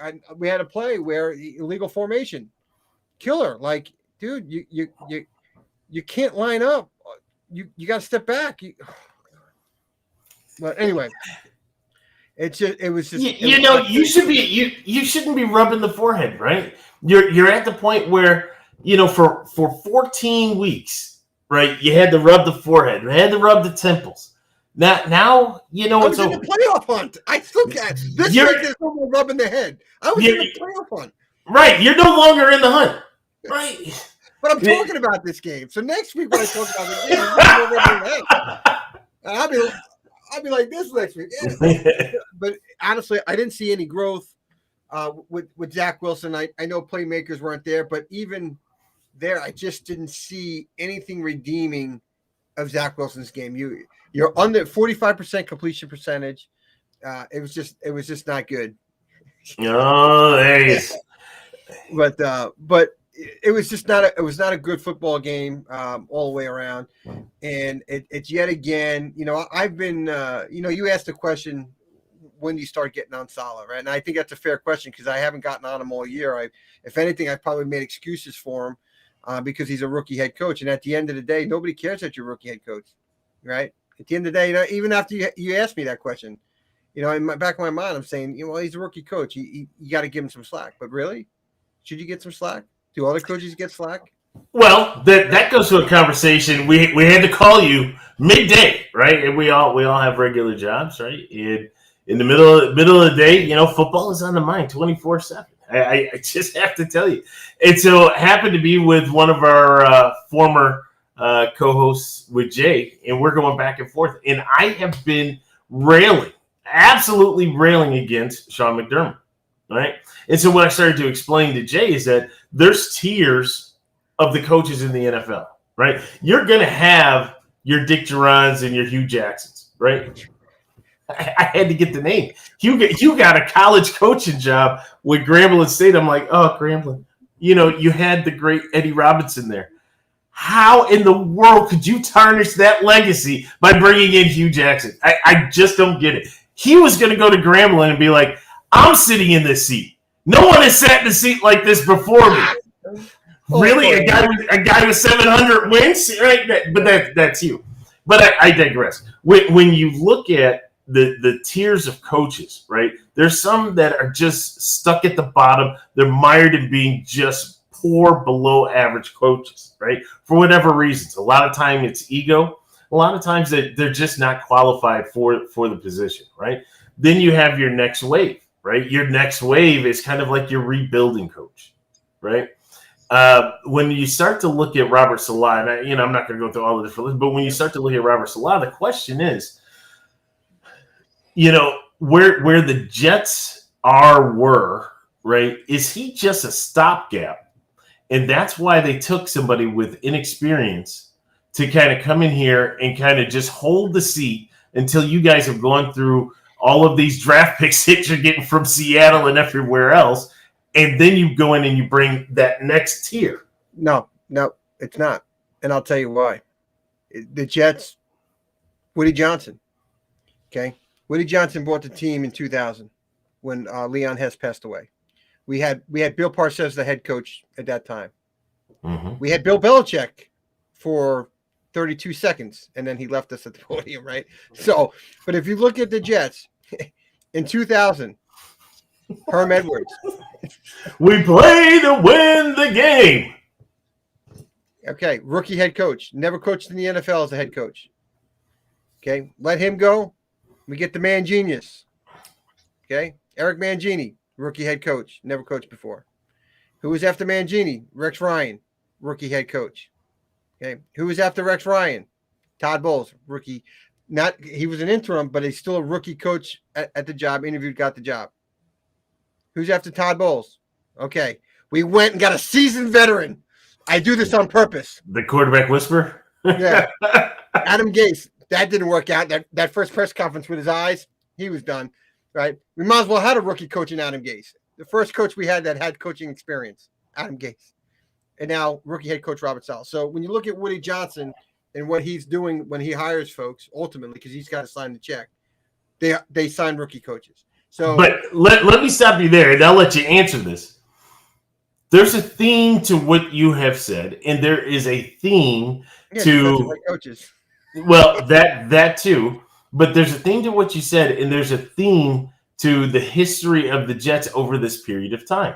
had a play where illegal formation, killer. Like, dude, you can't line up. You got to step back. But anyway, you shouldn't be rubbing the forehead, right? You're at the point where for 14 weeks, right? You had to rub the forehead, you had to rub the temples. Now I was in the playoff hunt. I still can't. This week there's no more rubbing the head. I was in the playoff hunt. Right, you're no longer in the hunt. Right. But I'm talking about this game. So next week when I talk about the game, I'm rubbing the head. And I'll be like this next week. Yeah. But honestly, I didn't see any growth with Zach Wilson. I know playmakers weren't there, but even there, I just didn't see anything redeeming of Zach Wilson's game. You're under 45% completion percentage. It was just not good. Oh, there he is. But it was just not a good football game all the way around. And it's yet again, I've been, you asked the question, when do you start getting on Saleh, right? And I think that's a fair question because I haven't gotten on him all year. If anything, I've probably made excuses for him because he's a rookie head coach. And at the end of the day, nobody cares that you're a rookie head coach, right? At the end of the day, even after you asked me that question, in my back of my mind, I'm saying, he's a rookie coach. You got to give him some slack. But really, should you get some slack? Do other coaches get slack? Well, that goes to a conversation. We had to call you midday, right? And we all have regular jobs, right? And in the middle of the day, football is on the mind 24/7. I just have to tell you. And so it happened to be with one of our former co-hosts with Jay, and we're going back and forth. And I have been absolutely railing against Sean McDermott, right? And so what I started to explain to Jay is that there's tiers of the coaches in the NFL, right? You're going to have your Dick Durans and your Hugh Jacksons, right? I had to get the name. You got a college coaching job with Grambling State. I'm like, oh, Grambling. You had the great Eddie Robinson there. How in the world could you tarnish that legacy by bringing in Hugh Jackson? I just don't get it. He was going to go to Grambling and be like, I'm sitting in this seat. No one has sat in a seat like this before me. Really, a guy with 700 wins, right? But that's you. But I digress. When you look at the tiers of coaches, right? There's some that are just stuck at the bottom. They're mired in being just poor, below average coaches, right? For whatever reasons. A lot of time it's ego. A lot of times they're just not qualified for the position, right? Then you have your next wave, right? Your next wave is kind of like your rebuilding coach, right? When you start to look at Robert Salah, and I'm not going to go through all of this, but when you start to look at Robert Salah, the question is, where the Jets were, right? Is he just a stopgap? And that's why they took somebody with inexperience to kind of come in here and kind of just hold the seat until you guys have gone through all of these draft picks that you're getting from Seattle and everywhere else. And then you go in and you bring that next tier. No, it's not. And I'll tell you why. The Jets, Woody Johnson. Okay. Woody Johnson bought the team in 2000 when Leon Hess passed away. We had Bill Parcells, the head coach at that time. Mm-hmm. We had Bill Belichick for 32 seconds, and then he left us at the podium, right? So, but if you look at the Jets in 2000, Herm Edwards. We play to win the game. Okay, rookie head coach. Never coached in the NFL as a head coach. Okay, let him go. We get the man genius. Okay, Eric Mangini, rookie head coach. Never coached before. Who was after Mangini? Rex Ryan, rookie head coach. Okay, who was after Rex Ryan? Todd Bowles, rookie. He was an interim, but he's still a rookie coach at the job. Interviewed, got the job. Who's after Todd Bowles? Okay, we went and got a seasoned veteran. I do this on purpose. The quarterback whisperer? Yeah. Adam Gase. That didn't work out. That first press conference with his eyes, he was done, right? We might as well had a rookie coach in Adam Gase. The first coach we had that had coaching experience, Adam Gase. And now rookie head coach Robert Saleh. So when you look at Woody Johnson and what he's doing when he hires folks, ultimately, because he's got to sign the check, they sign rookie coaches. So, but let me stop you there, and I'll let you answer this. There's a theme to what you have said, and there is a theme to coaches. Well, that too, but there's a theme to what you said, and there's a theme to the history of the Jets over this period of time.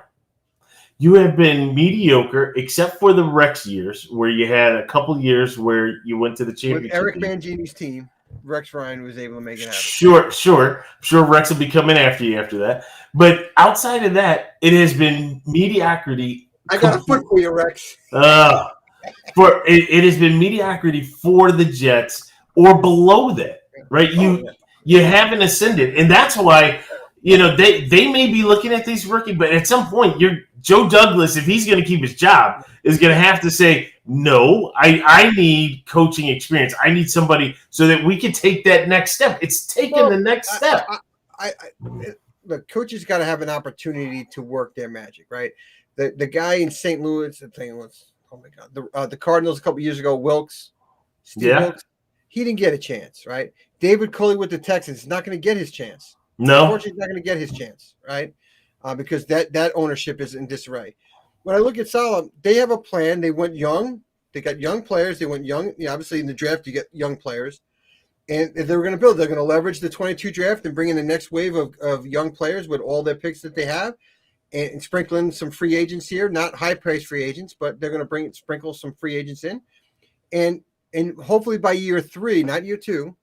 You have been mediocre, except for the Rex years, where you had a couple years where you went to the championship. With Eric Mangini's team, Rex Ryan was able to make it happen. Sure. I'm sure Rex will be coming after you after that. But outside of that, it has been mediocrity. I got a foot for you, Rex. It has been mediocrity for the Jets or below that, right? You haven't ascended, and that's why they may be looking at these rookie, but at some point, Joe Douglas, if he's going to keep his job, is going to have to say, no, I need coaching experience. I need somebody so that we can take that next step. It's taking the next step. The coaches got to have an opportunity to work their magic, right? The guy in St. Louis, oh my God, the Cardinals a couple years ago, Wilkes, Wilkes, he didn't get a chance, right? David Culley with the Texans is not going to get his chance. No, unfortunately, he's not going to get his chance, right? Because that ownership is in disarray. When I look at Saleh, they have a plan. They went young. They got young players. They went young. Obviously, in the draft, you get young players. And they were going to build. They're going to leverage the 22 draft and bring in the next wave of young players with all their picks that they have and sprinkle in some free agents here. Not high-priced free agents, but they're going to sprinkle some free agents in. And hopefully by year 3, not year 2,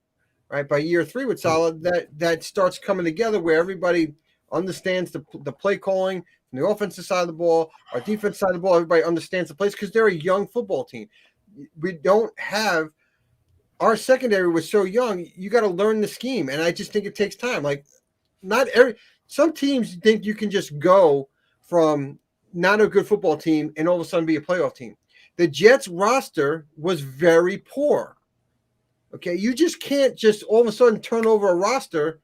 right? By year 3 with Saleh, that starts coming together where everybody understands the play calling from the offensive side of the ball, our defense side of the ball. Everybody understands the plays because they're a young football team. We don't have our secondary was so young. You got to learn the scheme, and I just think it takes time. Like some teams think you can just go from not a good football team and all of a sudden be a playoff team. The Jets roster was very poor. Okay, you just can't just all of a sudden turn over a roster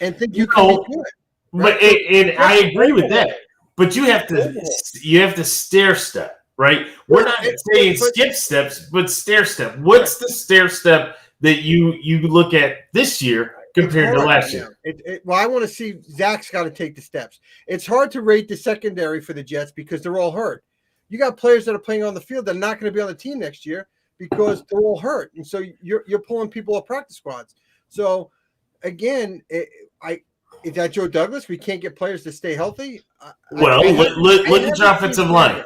and think you can be good. Right? But I agree with that. But you have to stair step, right? We're not saying skip steps, but stair step. What's the stair step that you look at this year compared to last year? Well, I want to see Zach's got to take the steps. It's hard to rate the secondary for the Jets because they're all hurt. You got players that are playing on the field that are not going to be on the team next year because they're all hurt, and so you're pulling people off practice squads. So again, is that Joe Douglas? We can't get players to stay healthy. Well, look at your offensive line.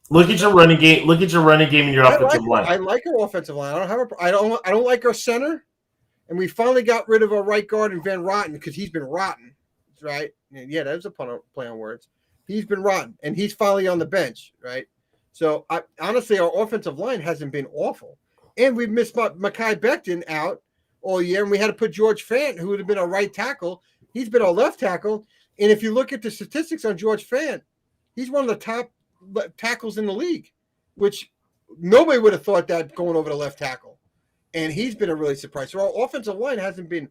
Look at your running game. Look at your running game and your offensive line. I like our offensive line. I don't like our center, and we finally got rid of our right guard and Van Rotten because he's been rotten, right? And yeah, that was a play on words. He's been rotten, and he's finally on the bench, right? So honestly, our offensive line hasn't been awful, and we've missed Mekhi Becton out all year, and we had to put George Fant, who would have been our right tackle. He's been our left tackle, and if you look at the statistics on George Fant, he's one of the top tackles in the league, which nobody would have thought that going over the left tackle, and he's been a really surprise. So our offensive line hasn't been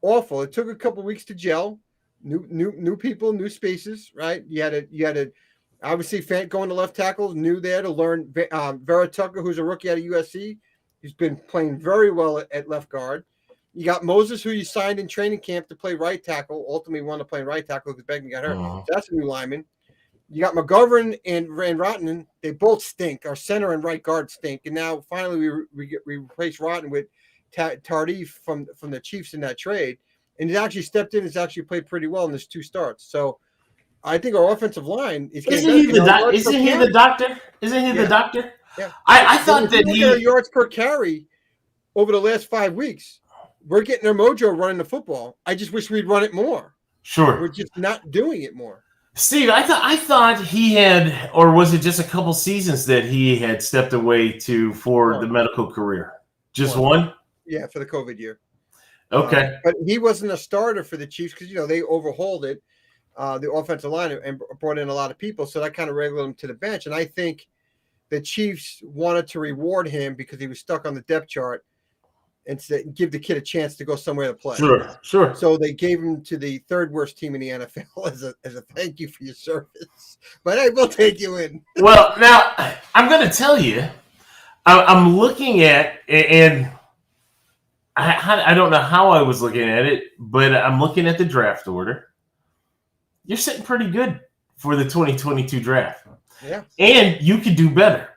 awful. It took a couple weeks to gel. New people, new spaces, right? You had to obviously Fant going to left tackle, new there to learn. Vera Tucker, who's a rookie out of USC, who's been playing very well at left guard. You got Moses, who you signed in training camp to play right tackle. Ultimately, wanted to play right tackle because Becton got hurt. So that's a new lineman. You got McGovern and Van Rotten. They both stink. Our center and right guard stink. And now finally we replace Rotten with Tardif from the Chiefs in that trade. And he's actually stepped in. He's actually played pretty well in his 2 starts. So I think our offensive line is. Isn't he the doctor? Isn't he the doctor? Yeah. I thought that he yards per carry over the last 5 weeks. We're getting our mojo running the football. I just wish we'd run it more. Sure. We're just not doing it more. Steve, I thought he had, or was it just a couple seasons that he had stepped away for the medical career? Just one? Yeah, for the COVID year. Okay. But he wasn't a starter for the Chiefs because, they overhauled it, the offensive line, and brought in a lot of people. So that kind of wrangled him to the bench. And I think the Chiefs wanted to reward him because he was stuck on the depth chart and give the kid a chance to go somewhere to play. Sure. So they gave him to the 3rd worst team in the NFL as a thank you for your service. But hey, we'll take you in. Well, now I'm going to tell you, I'm looking at, and I don't know how I was looking at it, but I'm looking at the draft order. You're sitting pretty good for the 2022 draft. Yeah. And you could do better.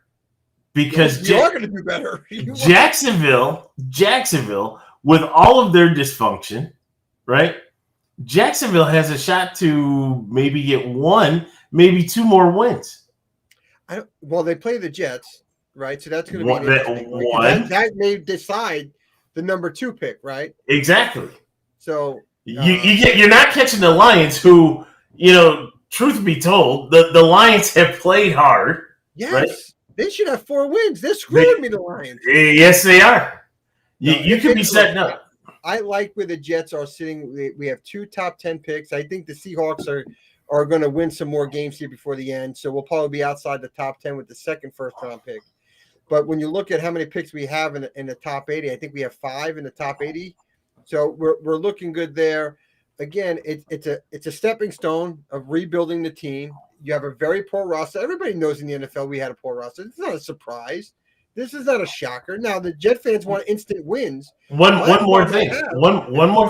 Because you are going to do better. Jacksonville, with all of their dysfunction, right? Jacksonville has a shot to maybe get 1, maybe 2 more wins. Well, they play the Jets, right? So that's going to be interesting. That may decide the number 2 pick, right? Exactly. So you're not catching the Lions, who, truth be told, the Lions have played hard. Yes. Right? They should have 4 wins. They're screwing me, the Lions. Yes, they are. You could be setting up. I like where the Jets are sitting. We have 2 top 10 picks. I think the Seahawks are going to win some more games here before the end. So we'll probably be outside the top 10 with the 2nd first-round pick. But when you look at how many picks we have in the top 80, I think we have 5 in the top 80. So we're looking good there. Again, it's a stepping stone of rebuilding the team. You have a very poor roster. Everybody knows in the NFL we had a poor roster. It's not a surprise. This is not a shocker. Now the Jet fans want instant wins. One more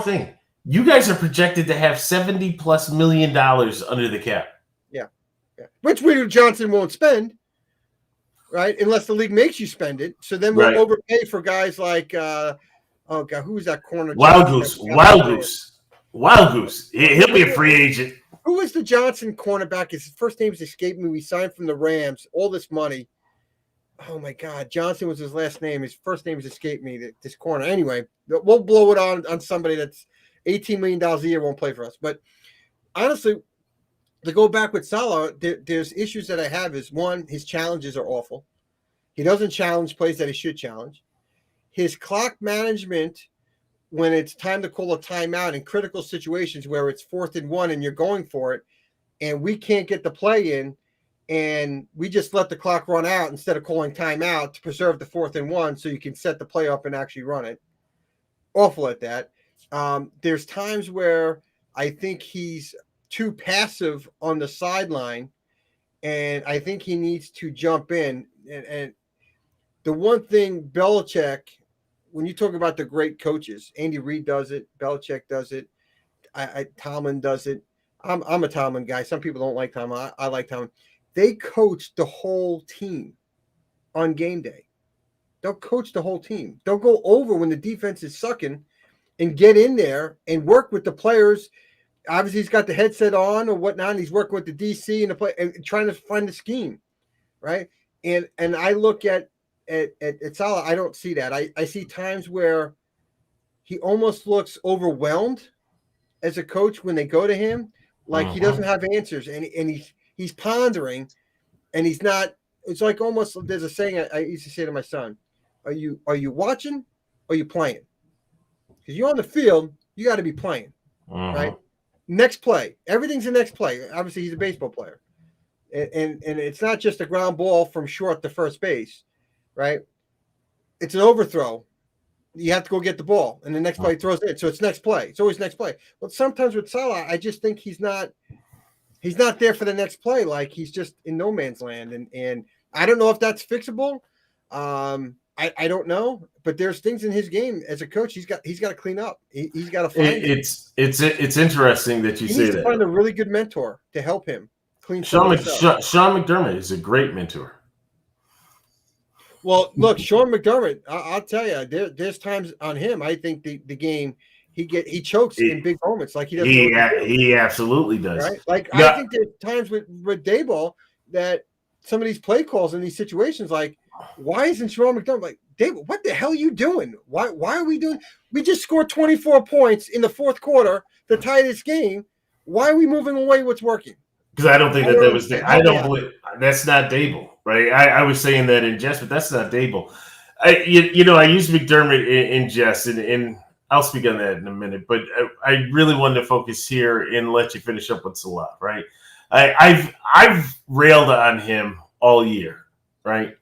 thing. You guys are projected to have $70+ million under the cap. Yeah. Which William Johnson won't spend, right? Unless the league makes you spend it. So then we'll overpay for guys like who's that corner? Wild Goose. He'll be a free agent. Who is the Johnson cornerback? His first name is escaping me. We signed from the Rams. All this money. Oh, my God. Johnson was his last name. His first name has escaped me, this corner. Anyway, we'll blow it on somebody that's $18 million a year won't play for us. But honestly, to go back with Salah, there's issues that I have is, one, his challenges are awful. He doesn't challenge plays that he should challenge. His clock management, when it's time to call a timeout in critical situations where it's 4th and 1 and you're going for it, and we can't get the play in, and we just let the clock run out instead of calling timeout to preserve the 4th and 1 so you can set the play up and actually run it. Awful at that. There's times where I think he's too passive on the sideline, and I think he needs to jump in. And the one thing Belichick, when you talk about the great coaches, Andy Reid does it, Belichick does it, Tomlin does it. I'm a Tomlin guy. Some people don't like Tomlin. I like Tomlin. they coach the whole team on game day. They'll coach the whole team. They'll go over when the defense is sucking and get in there and work with the players. Obviously, he's got the headset on or whatnot, and he's working with the DC and the play and trying to find the scheme, right? And I look at Salah, I don't see that. I see times where he almost looks overwhelmed as a coach when they go to him, like he doesn't have answers, and he's pondering, and he's not. It's like almost there's a saying I used to say to my son: Are you watching? Or are you playing? Because you're on the field, you got to be playing, right? Next play, everything's the next play. Obviously, he's a baseball player, and it's not just a ground ball from short to first base, right? It's an overthrow. You have to go get the ball, and the next play throws it. So it's next play. It's always next play. But sometimes with Salah, I just think he's not there for the next play. Like he's just in no man's land, and I don't know if that's fixable. I don't know, but there's things in his game as a coach he's got to clean up. He's got to find It's interesting that you he say needs to that. find a really good mentor to help him clean Sean something up. McDermott is a great mentor. Well, look, Sean McDermott, I'll tell you, there's times on him. I think the game he chokes in big moments, like he doesn't. He absolutely does. Right? Like I think there's times with Daboll that some of these play calls in these situations, like why isn't Sean McDermott like Daboll? What the hell are you doing? Why are we doing? We just scored 24 points in the fourth quarter to tie this game. Why are we moving away? What's working? Because I don't think that was. I don't believe that's not Daboll, right? I was saying that in jest, but that's not Daboll. I use McDermott in jest, and I'll speak on that in a minute. But I really wanted to focus here and let you finish up with Salah, right? I've railed on him all year, right?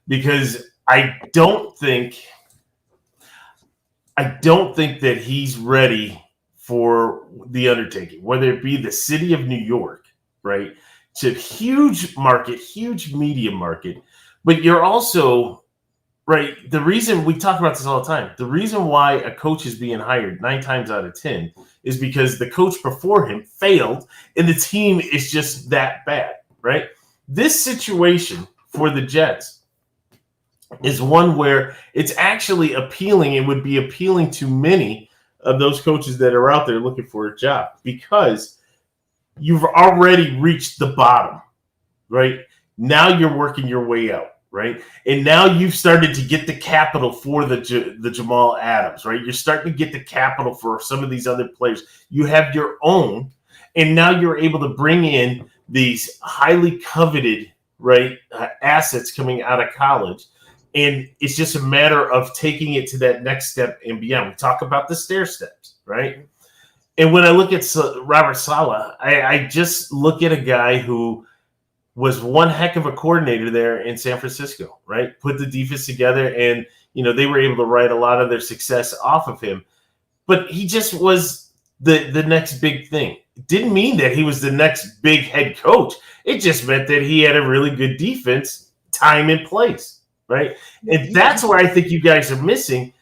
Because I don't think that he's ready for the undertaking, whether it be the city of New York, right? It's a huge market, huge media market, but you're also, right, the reason we talk about this all the time, the reason why a coach is being hired 9 times out of 10 is because the coach before him failed and the team is just that bad, right? This situation for the Jets is one where it's actually appealing. It would be appealing to many of those coaches that are out there looking for a job because you've already reached the bottom, right? Now you're working your way out, right? And now you've started to get the capital for the Jamal Adams, right? You're starting to get the capital for some of these other players. You have your own, and now you're able to bring in these highly coveted, right, assets coming out of college. And it's just a matter of taking it to that next step and beyond. We talk about the stair steps, right? And when I look at Robert Saleh, I just look at a guy who was one heck of a coordinator there in San Francisco, right? Put the defense together, and they were able to write a lot of their success off of him. But he just was the next big thing. It didn't mean that he was the next big head coach. It just meant that he had a really good defense, time and place. Right. And that's where I think you guys are missing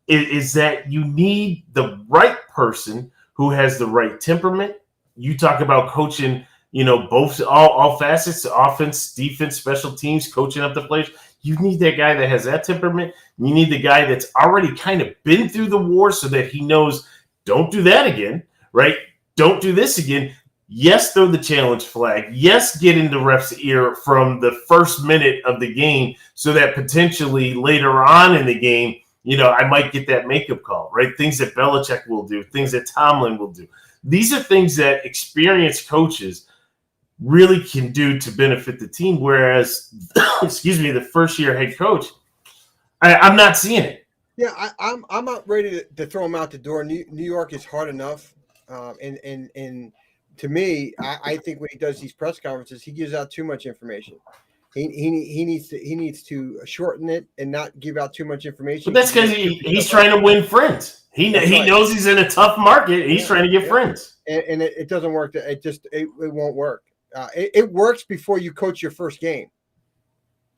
is that you need the right person who has the right temperament. You talk about coaching, both all facets, offense, defense, special teams, coaching up the players. You need that guy that has that temperament. You need the guy that's already kind of been through the war so that he knows, don't do that again, right? Don't do this again. Yes, throw the challenge flag. Yes, get in the ref's ear from the first minute of the game so that potentially later on in the game, I might get that makeup call, right? Things that Belichick will do, things that Tomlin will do. These are things that experienced coaches really can do to benefit the team, whereas, the first-year head coach, I'm not seeing it. Yeah, I'm not ready to throw him out the door. New York is hard enough, and to me, I think when he does these press conferences, he gives out too much information. He needs to shorten it and not give out too much information. But that's because he's trying to win friends. He knows he's in a tough market. He's trying to get friends, and it doesn't work. It won't work. It works before you coach your first game,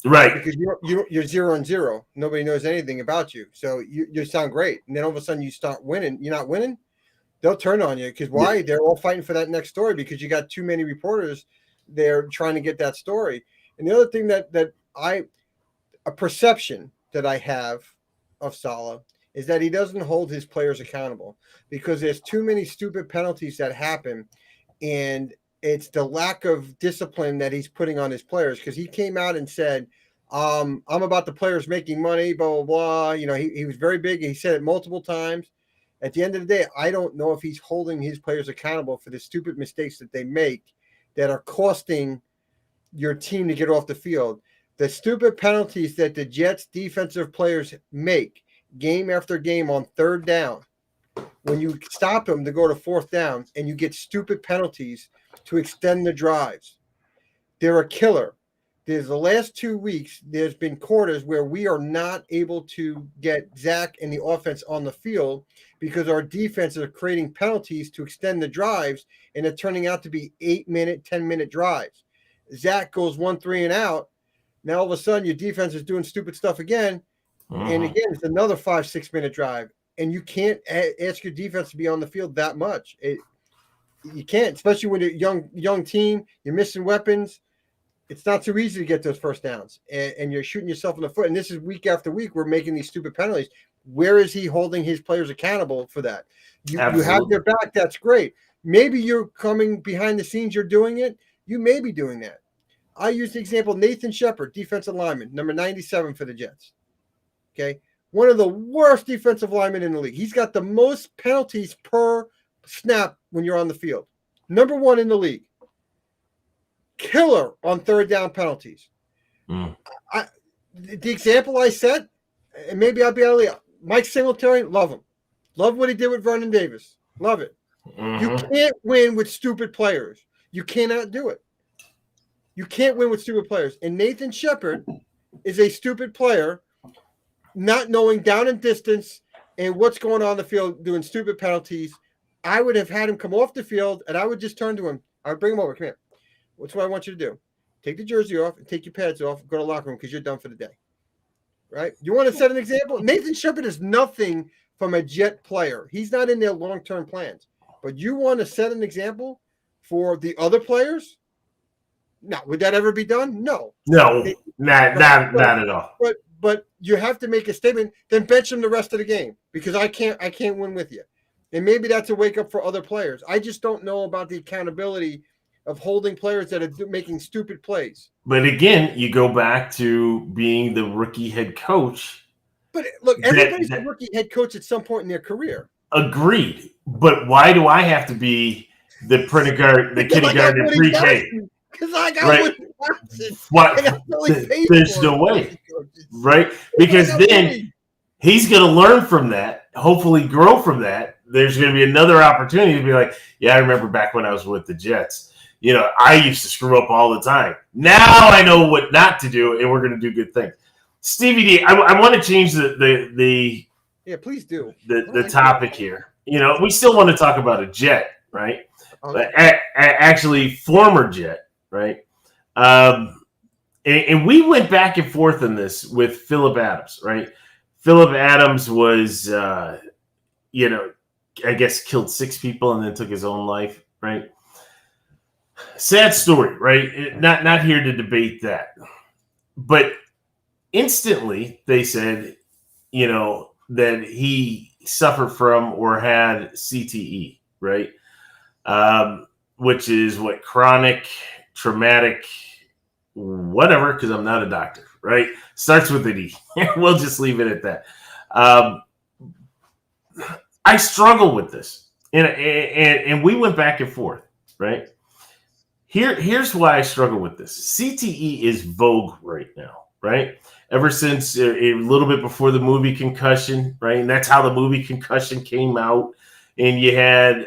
right? Because you're 0-0. Nobody knows anything about you, so you sound great, and then all of a sudden you start winning. You're not winning. They'll turn on you because why? Yeah. They're all fighting for that next story because you got too many reporters they're trying to get that story. And the other thing a perception that I have of Saleh is that he doesn't hold his players accountable because there's too many stupid penalties that happen, and it's the lack of discipline that he's putting on his players. Because he came out and said, I'm about the players making money, blah, blah, blah. He was very big. He said it multiple times. At the end of the day, I don't know if he's holding his players accountable for the stupid mistakes that they make that are costing your team to get off the field. The stupid penalties that the Jets defensive players make game after game on third down, when you stop them to go to fourth down and you get stupid penalties to extend the drives, they're a killer. There's the last 2 weeks, there's been quarters where we are not able to get Zach and the offense on the field because our defense are creating penalties to extend the drives, and they're turning out to be 8-minute, 10-minute drives. Zach goes 1-3 and out. Now all of a sudden your defense is doing stupid stuff again. And again, it's another 5-6 minute drive. And you can't ask your defense to be on the field that much. You can't, especially when you're a young team, you're missing weapons. It's not too easy to get those first downs, and you're shooting yourself in the foot. And this is week after week, we're making these stupid penalties. Where is he holding his players accountable for that? You have their back. That's great. Maybe you're coming behind the scenes. You're doing it. You may be doing that. I use the example, Nathan Shepard, defensive lineman, number 97 for the Jets. Okay. One of the worst defensive linemen in the league. He's got the most penalties per snap when you're on the field. Number 1 in the league. Killer on third down penalties. The example I said, and maybe I'll be able to, Mike Singletary, love him. Love what he did with Vernon Davis. Love it. You can't win with stupid players. You cannot do it. You can't win with stupid players. And Nathan Shepard is a stupid player, not knowing down and distance and what's going on the field, doing stupid penalties. I would have had him come off the field, and I would just turn to him. I would bring him over. Come here. What's what I want you to do? Take the jersey off and take your pads off. Go to the locker room because you're done for the day. Right? You want to set an example? Nathan Shepard is nothing from a Jet player. He's not in their long-term plans. But you want to set an example for the other players? No. Would that ever be done? No. No, not at all. But you have to make a statement. Then bench him the rest of the game because I can't win with you. And maybe that's a wake up for other players. I just don't know about the accountability of holding players that are making stupid plays. But again, you go back to being the rookie head coach. But look, everybody's a rookie head coach at some point in their career. Agreed. But why do I have to be the kindergarten and pre-K? Because I got what? There's no way, right? Because then he's going to learn from that, hopefully grow from that. There's going to be another opportunity to be like, yeah, I remember back when I was with the Jets. I used to screw up all the time. Now I know what not to do, and we're going to do good things. Stevie D, I want to change the yeah, please do the topic here. We still want to talk about a Jet, right? Actually, former Jet, right? And we went back and forth on this with Phillip Adams, right? Phillip Adams was, I guess killed 6 people and then took his own life, right? Sad story, right? Not here to debate that. But instantly they said, that he suffered from or had CTE, right? Which is what? Chronic traumatic whatever, because I'm not a doctor, right? Starts with an E. We'll just leave it at that. I struggle with this. And we went back and forth, right? Here's why I struggle with this. CTE is vogue right now, right? Ever since a little bit before the movie Concussion, right? And that's how the movie Concussion came out. And you had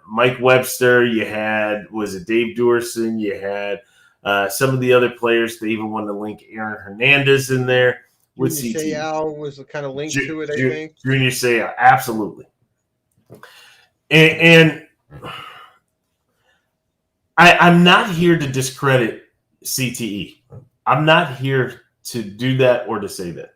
Mike Webster, you had, was it Dave Duerson, you had some of the other players. They even wanted to link Aaron Hernandez in there with CTE. Seau was kind of linked to it, I think. Junior Seau, absolutely. And I'm not here to discredit CTE. I'm not here to do that or to say that.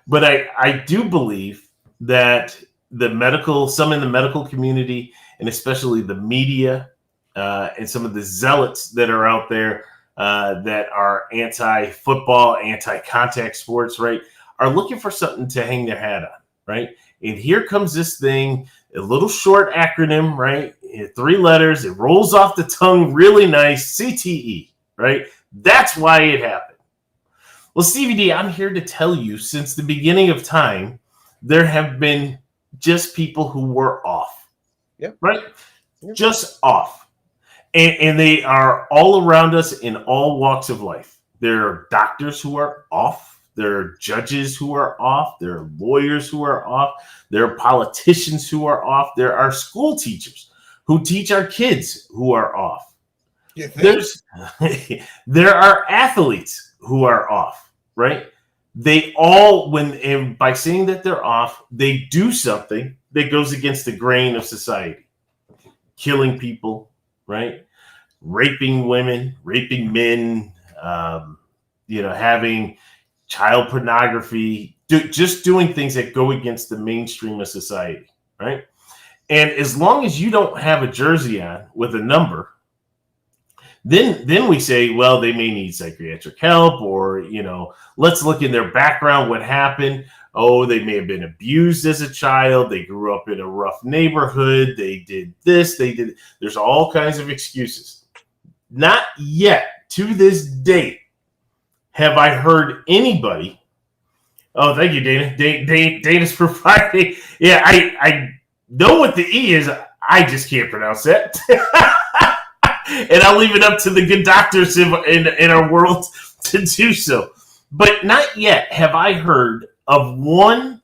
But I do believe that some in the medical community, and especially the media, and some of the zealots that are out there that are anti-football, anti-contact sports, right, are looking for something to hang their hat on, right? And here comes this thing, a little short acronym, right? 3 letters. It rolls off the tongue really nice, CTE, right? That's why it happened. Well, Stevie D, I'm here to tell you, since the beginning of time, there have been just people who were off, right? Yep. Just off. And they are all around us in all walks of life. There are doctors who are off. There are judges who are off. There are lawyers who are off. There are politicians who are off. There are school teachers who teach our kids who are off. There are athletes who are off, right? They all, and by saying that they're off, they do something that goes against the grain of society. Killing people, right? Raping women, raping men, having child pornography, just doing things that go against the mainstream of society, right? And as long as you don't have a jersey on with a number, then we say, well, they may need psychiatric help, or, let's look in their background, what happened. Oh, they may have been abused as a child. They grew up in a rough neighborhood. They did this, there's all kinds of excuses. Not yet, to this date, have I heard anybody. Oh, thank you, Dana. Dana's providing. Yeah, I know what the E is. I just can't pronounce that. And I'll leave it up to the good doctors in our world to do so. But not yet have I heard of one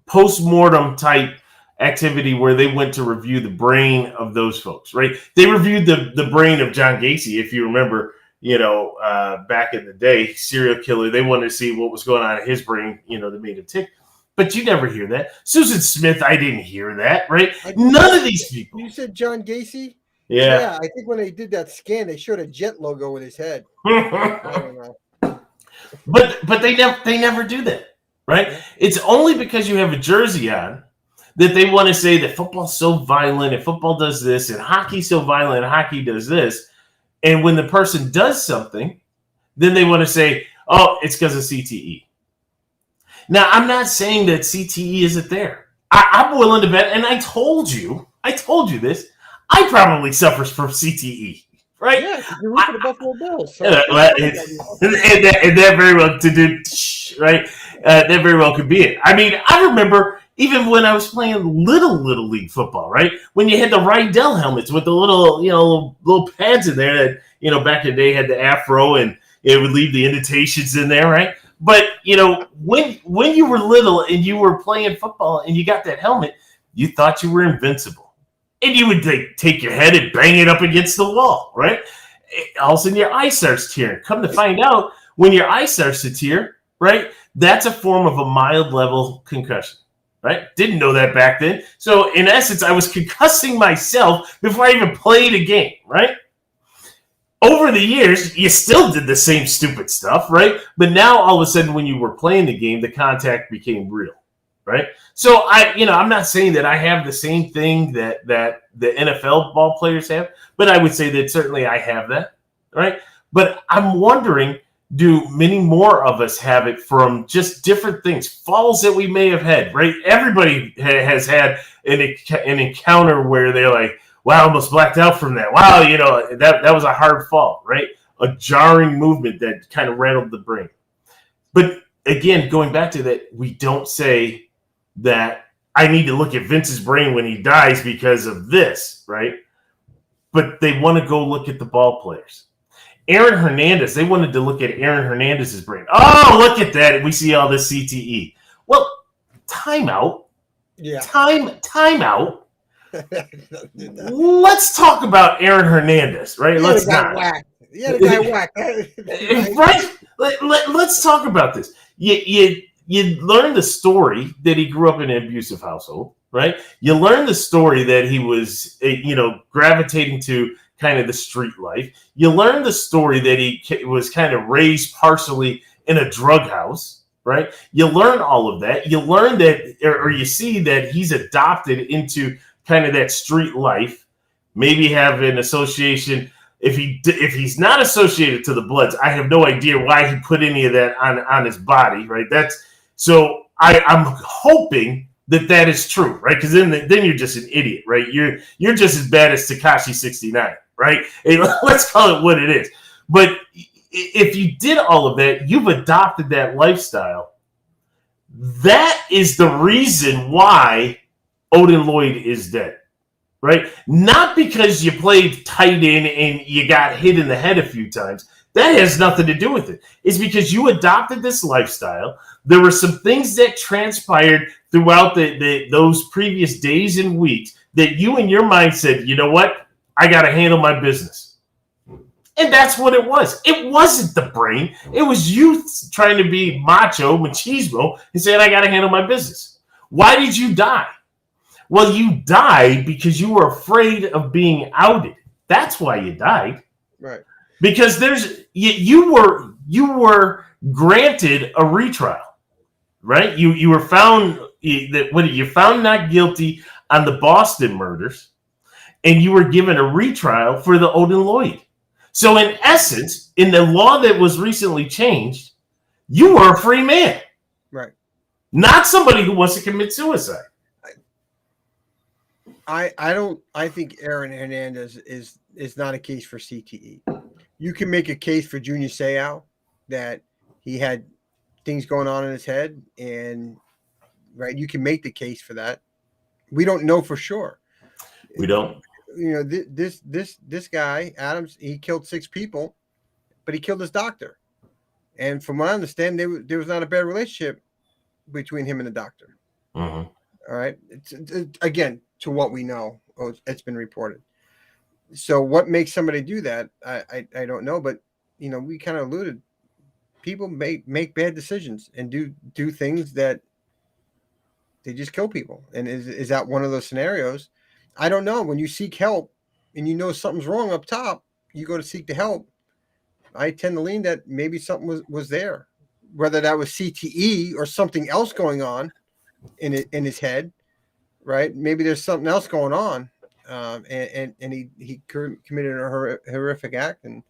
post-mortem type activity where they went to review the brain of those folks, right? They reviewed the brain of John Gacy, if you remember, back in the day, serial killer. They wanted to see what was going on in his brain, that made him tick. But you never hear that. Susan Smith, I didn't hear that, right? None of these people. You said John Gacy? Yeah. I think when they did that scan, they showed a jet logo with his head. I don't know. But they never do that, right? It's only because you have a jersey on that they want to say that football's so violent and football does this and hockey's so violent and hockey does this. And when the person does something, then they want to say, oh, it's because of CTE. Now, I'm not saying that CTE isn't there. I'm willing to bet, and I told you this, I probably suffers from CTE, right? Yeah, you're root for the Buffalo Bills. So and that very well to do, right? That very well could be it. I mean, I remember even when I was playing little league football, right? When you had the Rydell helmets with the little pads in there that, back in the day had the afro and it would leave the indentations in there, right? But, when you were little and you were playing football and you got that helmet, you thought you were invincible. And you would take your head and bang it up against the wall, right? All of a sudden your eye starts tearing. Come to find out, when your eye starts to tear, right, that's a form of a mild level concussion, right? Didn't know that back then. So, in essence, I was concussing myself before I even played a game, right? Over the years, you still did the same stupid stuff, right? But now, all of a sudden, when you were playing the game, the contact became real, right? So, I'm not saying that I have the same thing that the NFL ball players have, but I would say that certainly I have that, right? But I'm wondering, do many more of us have it from just different things, falls that we may have had, right? Everybody has had an encounter where they're like, wow, I almost blacked out from that. Wow, that was a hard fall, right? A jarring movement that kind of rattled the brain. But again, going back to that, we don't say that I need to look at Vince's brain when he dies because of this, right? But they want to go look at the ball players. Aaron Hernandez, they wanted to look at Aaron Hernandez's brain. Oh, look at that. We see all this CTE. Well, timeout. Yeah. Timeout. Let's talk about Aaron Hernandez, right? Let's not. Yeah, the guy whacked. Right? Let's talk about this. You learn the story that he grew up in an abusive household, right? You learn the story that he was, gravitating to kind of the street life. You learn the story that he was kind of raised partially in a drug house, right? You learn all of that. You learn that, or you see that he's adopted into kind of that street life. Maybe have an association. If he's not associated to the Bloods, I have no idea why he put any of that on his body, right? That's so I'm hoping that is true, right? Because then you're just an idiot, right? You're just as bad as Tekashi 69, right? Hey, let's call it what it is. But if you did all of that, you've adopted that lifestyle. That is the reason why Odin Lloyd is dead, right? Not because you played tight end and you got hit in the head a few times. That has nothing to do with it. It's because you adopted this lifestyle. There were some things that transpired throughout those previous days and weeks that you in your mind said, you know what? I got to handle my business. And that's what it was. It wasn't the brain. It was you trying to be macho, machismo, and saying, I got to handle my business. Why did you die? Well, you died because you were afraid of being outed. That's why you died. Right. Because you were granted a retrial, right? You were found you found not guilty on the Boston murders, and you were given a retrial for the Odin Lloyd. So in essence, in the law that was recently changed, you were a free man. Right. Not somebody who wants to commit suicide. I think Aaron Hernandez is not a case for CTE. You can make a case for Junior Seau that he had things going on in his head, and right, you can make the case for that. We don't know for sure. We don't. You know, this guy Adams, he killed 6 people, but he killed his doctor. And from what I understand, there was not a bad relationship between him and the doctor. Mm-hmm. All right. It's, again, to what we know, it's been reported. So what makes somebody do that? I don't know, but you know, we kind of alluded. People make bad decisions and do things that they just kill people. And is that one of those scenarios? I don't know. When you seek help and you know something's wrong up top, you go to seek the help. I tend to lean that maybe something was there, whether that was CTE or something else going on in his head, right? Maybe there's something else going on, and he committed a horrific act, and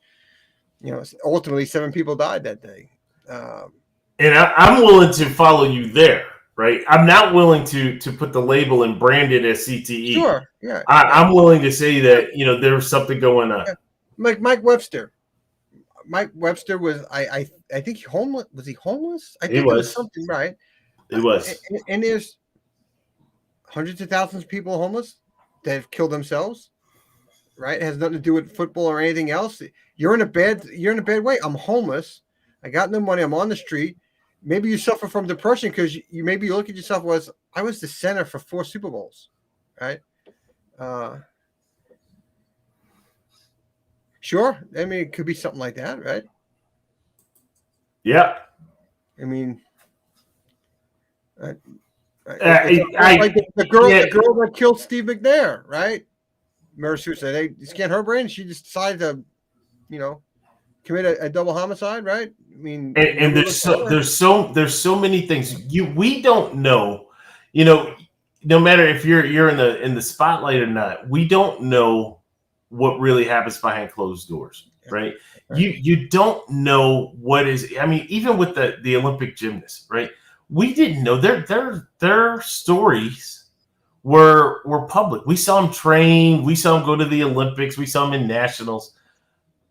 you know, ultimately 7 people died that day. And I'm willing to follow you there. Right, I'm not willing to put the label and brand it as CTE. Sure, yeah. I'm willing to say that you know there was something going on. Yeah. Like Mike Webster. Mike Webster was I think homeless. Was he homeless? I think it was something, right? It was. And there's hundreds of thousands of people homeless that have killed themselves. Right? It has nothing to do with football or anything else. You're in a bad way. I'm homeless. I got no money. I'm on the street. Maybe you suffer from depression because you maybe look at yourself as I was the center for 4 Super Bowls, right? Sure. I mean, it could be something like that, right? Yeah. I mean, like the girl that killed Steve McNair, right? Murder suicide. They scanned her brain. She just decided to, you know, commit a double homicide, right? I mean, and there's so many things we don't know. You know, no matter if you're in the spotlight or not, we don't know what really happens behind closed doors, right? You don't know what is. I mean, even with the Olympic gymnasts, right? We didn't know their stories were public. We saw them train. We saw them go to the Olympics. We saw them in nationals.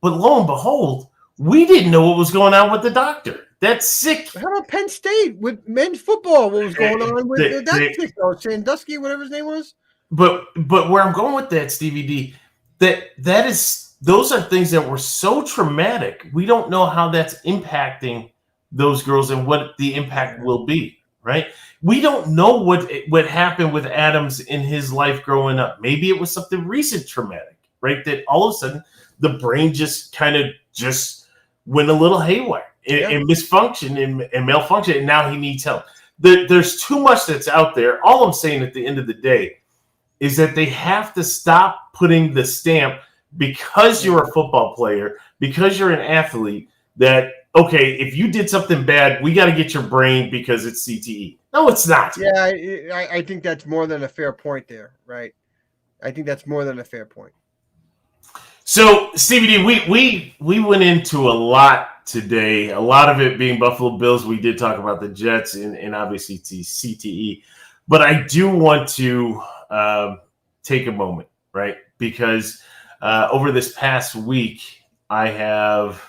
But lo and behold, we didn't know what was going on with the doctor. That's sick. How about Penn State with men's football? What was going on with that? Sandusky, whatever his name was. But where I'm going with that, Stevie D, those are things that were so traumatic. We don't know how that's impacting those girls and what the impact will be. Right? We don't know what happened with Adams in his life growing up. Maybe it was something recent traumatic, right? That all of a sudden the brain just kind of just went a little haywire and misfunction and malfunction, and now he needs help. There's too much that's out there. All I'm saying at the end of the day is that they have to stop putting the stamp because you're a football player, because you're an athlete, that okay, if you did something bad, we got to get your brain because it's CTE. No, it's not. Yeah, I think that's more than a fair point there, right? I think that's more than a fair point. So, Stevie D, we went into a lot today. A lot of it being Buffalo Bills. We did talk about the Jets and obviously CTE, but I do want to take a moment, right? Because over this past week, I have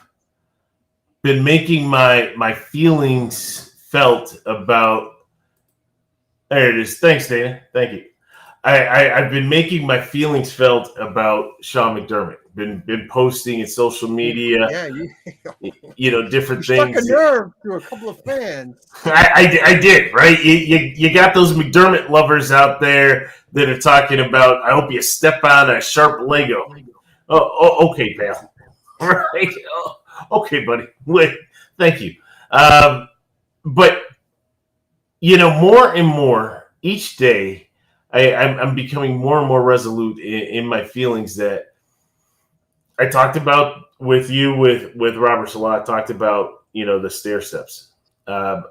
been making my feelings felt about. There it is. Thanks, Dana. Thank you. I've been making my feelings felt about Sean McDermott. Been posting in social media, Yeah, different you struck a things. nerve to a couple of fans. I did, right? You got those McDermott lovers out there that are talking about, I hope you step on a sharp Lego. Okay, pal. Right? Oh, okay, buddy. Wait, thank you. But, more and more each day, I'm becoming more and more resolute in my feelings that I talked about with you, with Robert Salah, talked about, the stair steps. I've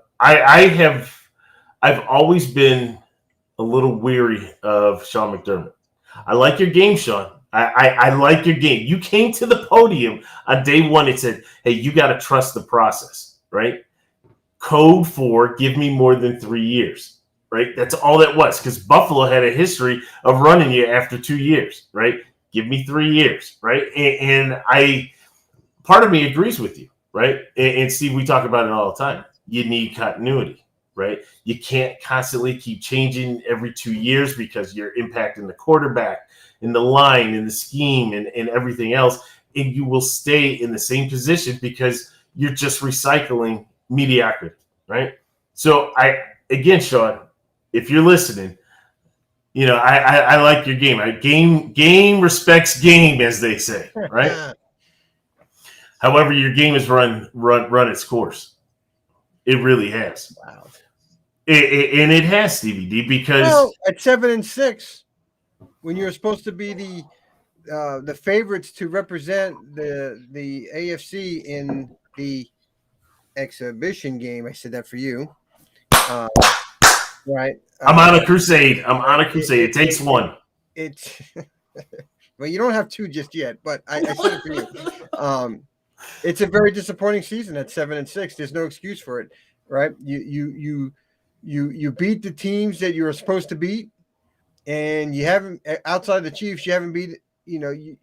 always been a little weary of Sean McDermott. I like your game, Sean. I like your game. You came to the podium on day one and said, hey, you got to trust the process, right? Code for give me more than 3 years, right? That's all that was, because Buffalo had a history of running you after 2 years, right? Give me 3 years, right? And part of me agrees with you, right? And Steve, we talk about it all the time. You need continuity, right? You can't constantly keep changing every 2 years because you're impacting the quarterback and the line and the scheme and everything else. And you will stay in the same position because you're just recycling mediocrity, right? So again, Sean, if you're listening, I like your game. Game respects game, as they say, right? However, your game has run its course. It really has. Wow. And it has, Stevie D, because at 7-6, when you're supposed to be the favorites to represent the AFC in the exhibition game, I said that for you, right? I'm on a crusade. It takes one. It's well, you don't have two just yet, but I said it for you. It's a very disappointing season at 7-6. There's no excuse for it, right? You beat the teams that you were supposed to beat, and you haven't, outside the Chiefs, you haven't beat. You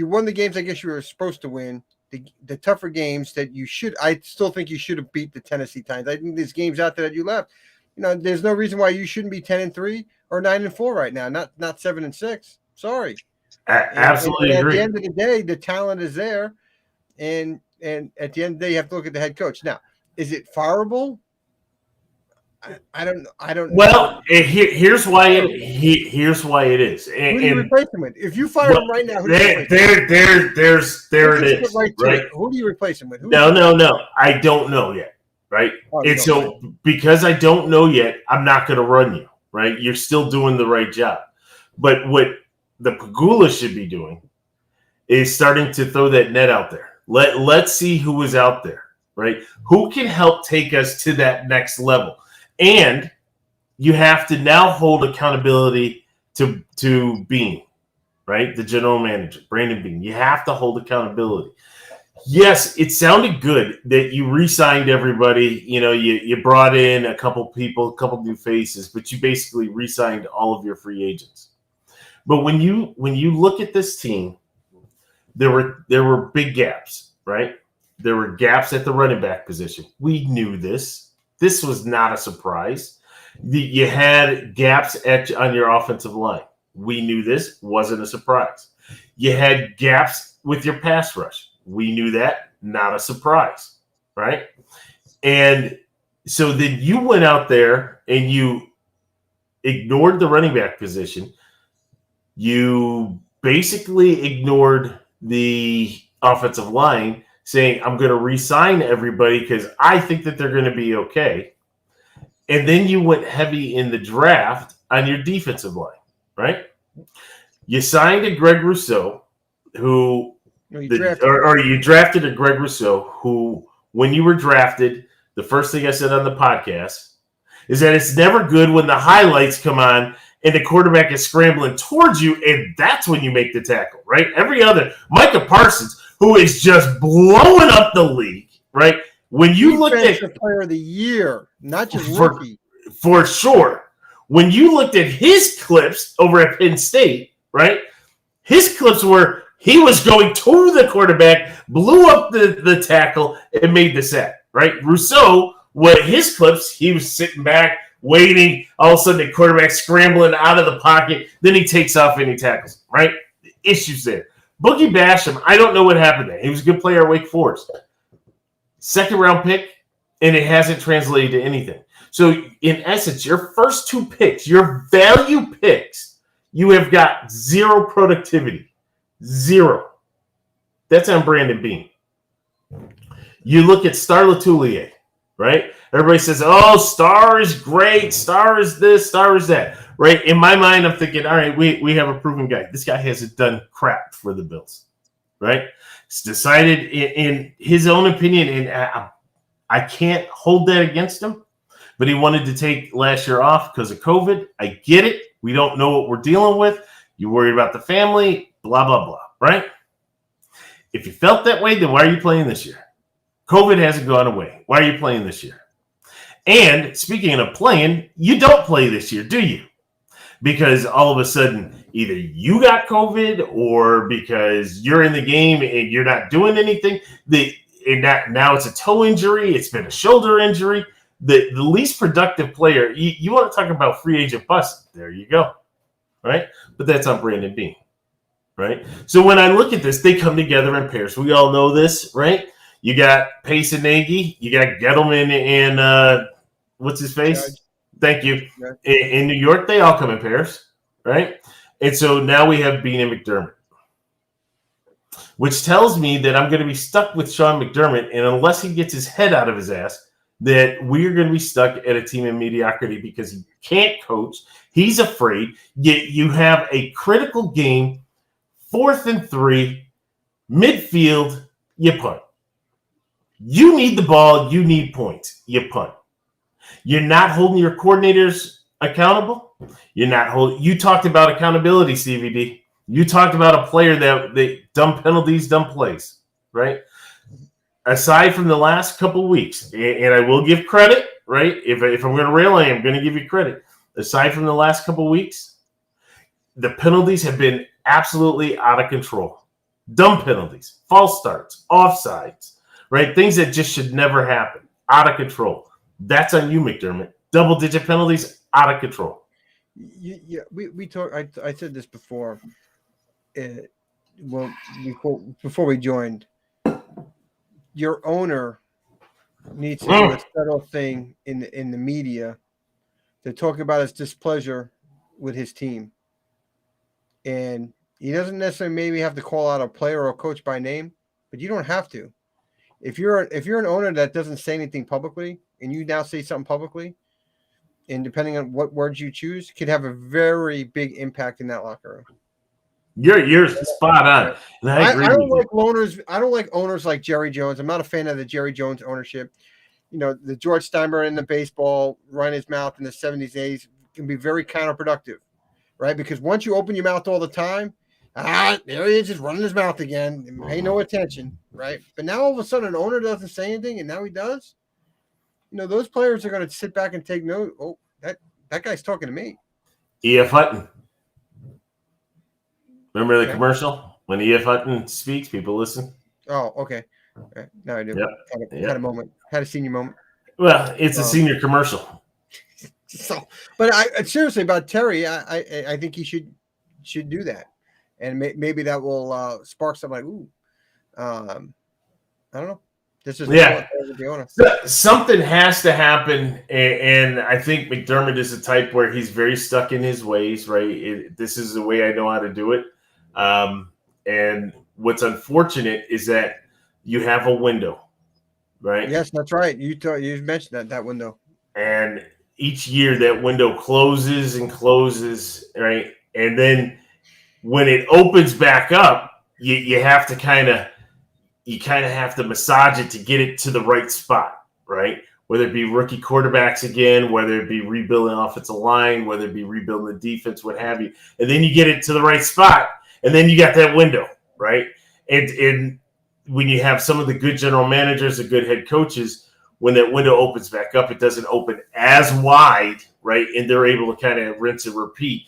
won the games I guess you were supposed to win. The tougher games that you should. I still think you should have beat the Tennessee Titans. I think there's games out there that you left. There's no reason why you shouldn't be 10-3 or 9-4 right now. Not 7-6. Sorry. Absolutely and agree. At the end of the day, the talent is there. And at the end of the day, you have to look at the head coach. Now, is it fireable? I don't know. Well, here's why it is. Who do you replace him with? If you fire him right now, who do you replace him with? There it is. Right? Who do you replace him with? No. I don't know yet. Right? And so because I don't know yet, I'm not going to run you. Right? You're still doing the right job. But what the Pagula should be doing is starting to throw that net out there. Let's see who is out there, right? Who can help take us to that next level? And you have to now hold accountability to Bean, right? The general manager, Brandon Bean. You have to hold accountability. Yes, it sounded good that you re-signed everybody. You brought in a couple people, a couple new faces, but you basically re-signed all of your free agents. But when you look at this team, there were big gaps, right? There were gaps at the running back position. We knew this. This was not a surprise. You had gaps on your offensive line. We knew this. Wasn't a surprise. You had gaps with your pass rush. We knew that. Not a surprise, right? And so then you went out there and you ignored the running back position. You basically ignored the offensive line, saying, I'm going to re-sign everybody because I think that they're going to be okay. And then you went heavy in the draft on your defensive line, right? You signed a Greg Rousseau, you drafted a Greg Rousseau who when you were drafted, the first thing I said on the podcast is that it's never good when the highlights come on and the quarterback is scrambling towards you, and that's when you make the tackle, right? Every other, Micah Parsons, who is just blowing up the league, right? When you look at player of the year, not just rookie, for sure. When you looked at his clips over at Penn State, right? His clips were he was going to the quarterback, blew up the tackle, and made the sack, right? Rousseau, what his clips, he was sitting back, waiting. All of a sudden, the quarterback scrambling out of the pocket. Then he takes off and he tackles, right? Issues there. Boogie Basham, I don't know what happened there. He was a good player at Wake Forest. Second-round pick, and it hasn't translated to anything. So, in essence, your first 2 picks, your value picks, you have got zero productivity. Zero. That's on Brandon Beane. You look at Star Latulier, right? Everybody says, oh, Star is great. Star is this. Star is that, right? In my mind, I'm thinking, all right, we have a proven guy. This guy hasn't done crap for the Bills, right? It's decided in his own opinion, and I can't hold that against him, but he wanted to take last year off because of COVID. I get it. We don't know what we're dealing with. You're worried about the family, blah, blah, blah, right? If you felt that way, then why are you playing this year? COVID hasn't gone away. Why are you playing this year? And speaking of playing, you don't play this year, do you? Because all of a sudden, either you got COVID or because you're in the game and you're not doing anything. Now it's a toe injury. It's been a shoulder injury. The least productive player, you want to talk about free agent bust. There you go, right? But that's on Brandon Beane, right? So when I look at this, they come together in pairs. We all know this, right? You got Pace and Nagy. You got Gettleman and what's his face? Judge. Thank you. Yeah. In New York, they all come in pairs, right? And so now we have Beane and McDermott, which tells me that I'm going to be stuck with Sean McDermott, and unless he gets his head out of his ass, that we're going to be stuck at a team in mediocrity because he can't coach. He's afraid. Yet you have a critical game, 4th and 3, midfield, you punt. You need the ball. You need points. You punt. You're not holding your coordinators accountable. You're not holding. You talked about accountability, CVD. You talked about a player that dumb penalties, dumb plays, right? Aside from the last couple of weeks, and I will give credit, right? If I'm going to rail, I am going to give you credit. Aside from the last couple of weeks, the penalties have been absolutely out of control. Dumb penalties, false starts, offsides, right? Things that just should never happen. Out of control. That's on you, McDermott. Double-digit penalties, out of control. Yeah, we talked. I said this before. Well, before we joined, your owner needs to do a subtle thing in the media to talk about his displeasure with his team, and he doesn't necessarily maybe have to call out a player or a coach by name, but you don't have to. If you're an owner that doesn't say anything publicly, and you now say something publicly, and depending on what words you choose, could have a very big impact in that locker room. You're spot on. And I agree. I don't like owners. I don't like owners like Jerry Jones. I'm not a fan of the Jerry Jones ownership. You know, the George Steinbrenner in the baseball, running his mouth in the 70s, 80s can be very counterproductive, right? Because once you open your mouth all the time, there he is, just running his mouth again, and pay no attention, right? But now all of a sudden, an owner doesn't say anything, and now he does. You know, those players are going to sit back and take note. Oh, that guy's talking to me. E.F. Hutton. Remember the commercial? When E.F. Hutton speaks, people listen. Oh, okay. Right. Now I do. Yep. Had a moment. Had a senior moment. Well, it's a senior commercial. So, but I seriously about Terry, I think he should do that, and maybe that will spark something like, ooh, I don't know. This is the owner. Something has to happen, and I think McDermott is a type where he's very stuck in his ways. Right, this is the way I know how to do it. And what's unfortunate is that you have a window, right? Yes, that's right. You mentioned that window, and each year that window closes and closes, right? And then when it opens back up, you have to kind of you kind of have to massage it to get it to the right spot, right? Whether it be rookie quarterbacks again, whether it be rebuilding offensive line, whether it be rebuilding the defense, what have you. And then you get it to the right spot, and then you got that window, right? And when you have some of the good general managers, the good head coaches, when that window opens back up, it doesn't open as wide, right? And they're able to kind of rinse and repeat,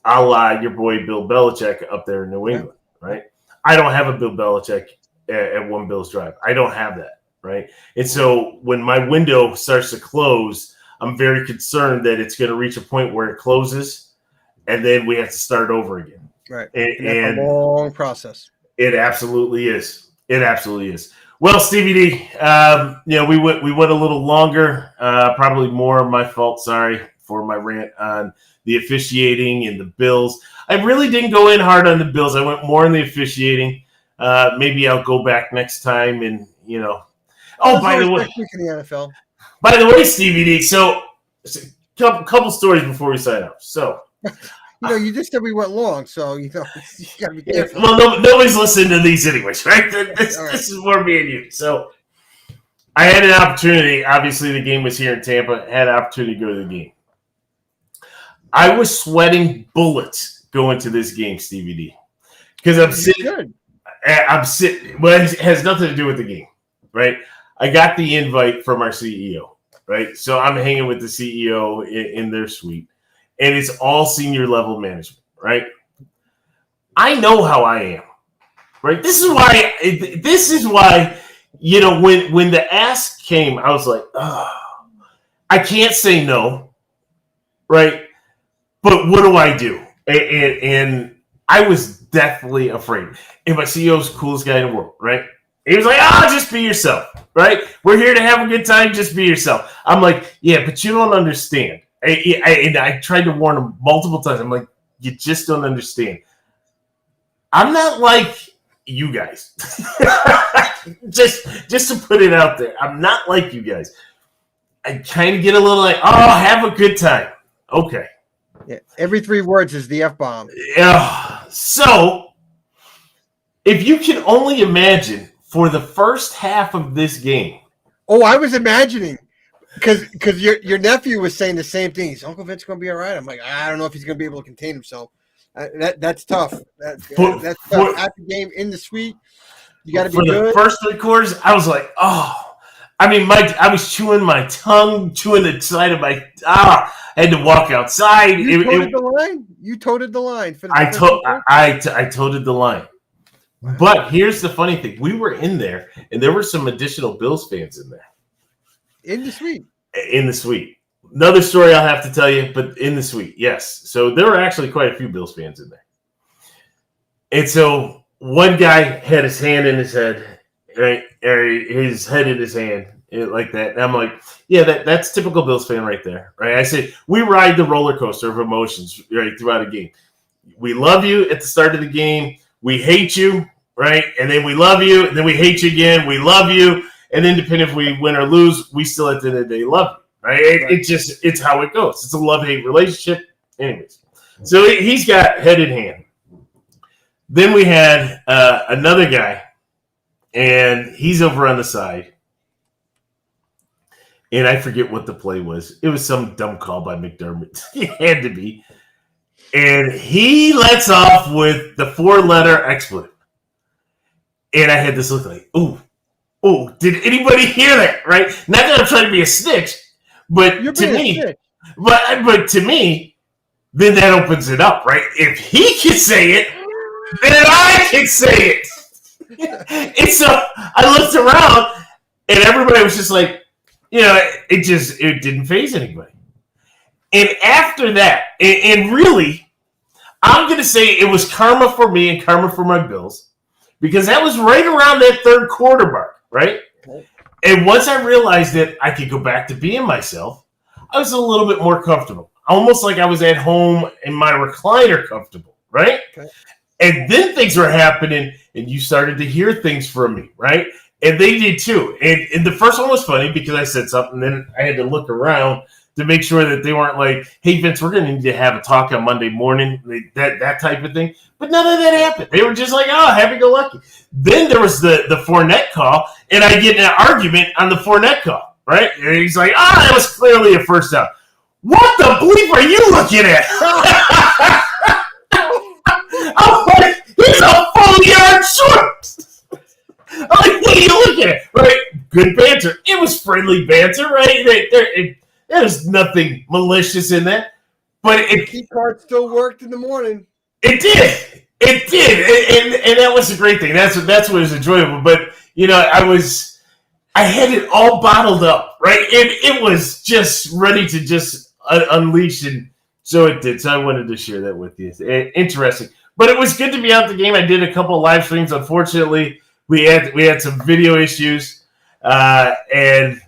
a la your boy Bill Belichick up there in New England, right? I don't have a Bill Belichick at One Bills Drive. I don't have that. Right. And so when my window starts to close, I'm very concerned that it's going to reach a point where it closes and then we have to start over again. Right. And that's a long process. It absolutely is. It absolutely is. Well, Stevie D, we went a little longer, probably more my fault. Sorry for my rant on the officiating and the Bills. I really didn't go in hard on the Bills. I went more on the officiating. Maybe I'll go back next time and, Oh, by the way, in the NFL. By the way, Stevie D. So, couple stories before we sign off. So, you just said we went long, so you got to be careful. Well, nobody's listening to these anyways, right? This is more me and you. So, I had an opportunity. Obviously, the game was here in Tampa. I had an opportunity to go to the game. I was sweating bullets going to this game, Stevie D, because I'm sitting. Well, it has nothing to do with the game, right? I got the invite from our CEO, right? So I'm hanging with the CEO in their suite, and it's all senior level management, right? I know how I am, right? This is why, when the ask came, I was like, oh, I can't say no, right? But what do I do? And I was deathly afraid. And my CEO's the coolest guy in the world, right? He was like, just be yourself, right? We're here to have a good time. Just be yourself. I'm like, yeah, but you don't understand. And I tried to warn him multiple times. I'm like, you just don't understand. I'm not like you guys. just to put it out there. I'm not like you guys. I kind of get a little like, have a good time. Okay. Yeah, every 3 words is the F-bomb. Yeah. So, if you can only imagine for the first half of this game. Oh, I was imagining because your nephew was saying the same thing. Is Uncle Vince going to be all right? I'm like, I don't know if he's going to be able to contain himself. That's tough. That's tough. At the game in the suite, you got to be good. For the first 3 quarters, I was like, I was chewing my tongue, chewing the side of my. I had to walk outside. You toted the line. You toted the line for the. I toted the line. But here's the funny thing. We were in there, and there were some additional Bills fans in there. In the suite? In the suite. Another story I'll have to tell you, but in the suite, yes. So there were actually quite a few Bills fans in there. And so one guy had his hand in his head, right? Or his head in his hand, like that. And I'm like, yeah, that's typical Bills fan right there, right? I said, we ride the roller coaster of emotions, right, throughout a game. We love you at the start of the game. We hate you, right? And then we love you, and then we hate you again. We love you, and then depending if we win or lose, we still at the end of the day love you, right? It's how it goes. It's a love-hate relationship. Anyways, so he's got head in hand. Then we had another guy, and he's over on the side. And I forget what the play was. It was some dumb call by McDermott. It had to be. And he lets off with the 4-letter expletive. And I had this look like, ooh, did anybody hear that? Right? Not that I'm trying to be a snitch, but to me, then that opens it up, right? If he can say it, then I can say it. And so I looked around, and everybody was just like, it didn't faze anybody. And after that, and really, I'm going to say it was karma for me and karma for my Bills, because that was right around that 3rd quarter mark, right? And once I realized that I could go back to being myself, I was a little bit more comfortable, almost like I was at home in my recliner comfortable, right? Okay. And then things were happening, and you started to hear things from me, right? And they did too. And the first one was funny because I said something, and then I had to look around to make sure that they weren't like, hey, Vince, we're going to need to have a talk on Monday morning, that type of thing. But none of that happened. They were just like, happy-go-lucky. Then there was the Fournette call, and I get in an argument on the Fournette call, right? And he's like, that was clearly a first down. What the bleep are you looking at? I'm like, he's a full yard short. I'm like, what are you looking at? Right? Good banter. It was friendly banter, right? There's nothing malicious in that. But the key card still worked in the morning. It did. It did. And that was a great thing. That's what was enjoyable. But, I had it all bottled up, right? It was just ready to just unleash. And so it did. So I wanted to share that with you. Interesting. But it was good to be out the game. I did a couple of live streams. Unfortunately, we had some video issues. And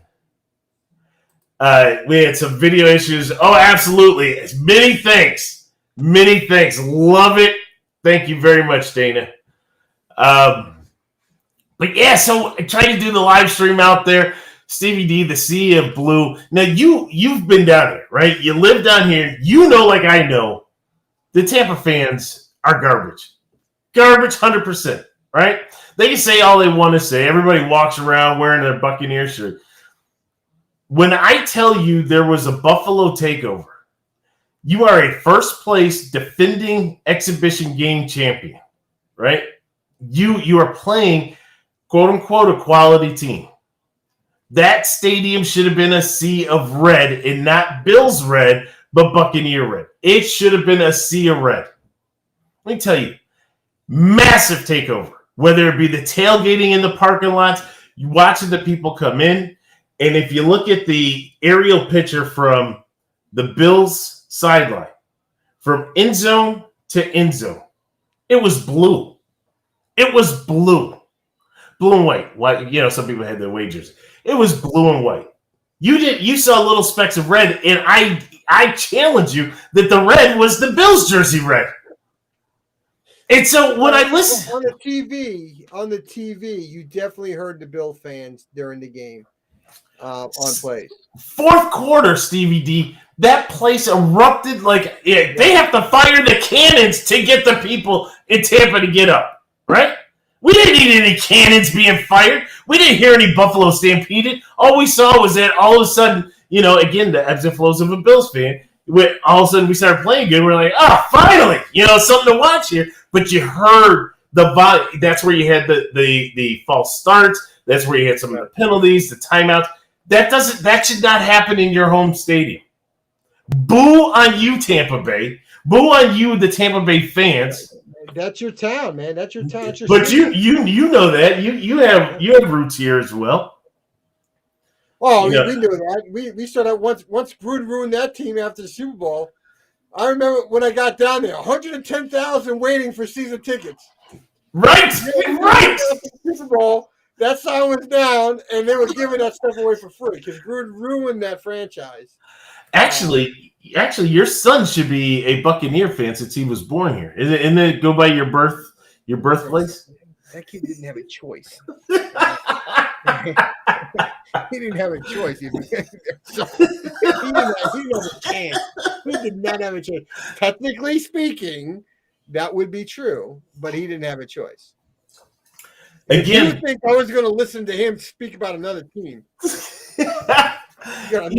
we had some video issues. Oh, absolutely. Many thanks. Love it. Thank you very much, Dana. But yeah, so I tried to do the live stream out there. Stevie D, the Sea of Blue. Now, you've been down here, right? You live down here. You know, like I know, the Tampa fans are garbage. Garbage, 100%, right? They can say all they want to say. Everybody walks around wearing their Buccaneer shirt. When I tell you there was a Buffalo takeover, you are a first-place defending exhibition game champion, right? You are playing, quote-unquote, a quality team. That stadium should have been a sea of red, and not Bills red, but Buccaneer red. It should have been a sea of red. Let me tell you, massive takeover. Whether it be the tailgating in the parking lots, you watching the people come in, and if you look at the aerial picture from the Bills sideline, from end zone to end zone, it was blue. It was blue. Blue and white. Why? Some people had their wagers. It was blue and white. You saw little specks of red, and I challenge you that the red was the Bills jersey red. And so when I listen on the TV, you definitely heard the Bill fans during the game on plays. Fourth quarter, Stevie D, that place erupted like they have to fire the cannons to get the people in Tampa to get up, right? We didn't need any cannons being fired. We didn't hear any Buffalo stampeded. All we saw was that all of a sudden, again, the ebbs and flows of a Bills fan. All of a sudden we started playing good. We're like, finally, something to watch here. But you heard the volume. That's where you had the false starts. That's where you had some of the penalties, the timeouts. That should not happen in your home stadium. Boo on you, Tampa Bay. Boo on you, the Tampa Bay fans. That's your town, man. That's your town. That's your but city. you know that. You have roots here as well. Oh, we knew that. We started out once Gruden ruined that team after the Super Bowl. I remember when I got down there, 110,000 waiting for season tickets. Right. Super Bowl, that sign was down, and they were giving that stuff away for free because Gruden ruined that franchise. Actually, your son should be a Buccaneer fan since he was born here. Isn't it go by your birthplace? That kid didn't have a choice. He didn't have a choice. He didn't have a chance. He did not have a chance. Technically speaking, that would be true, but he didn't have a choice. Again, you think I was going to listen to him speak about another team? When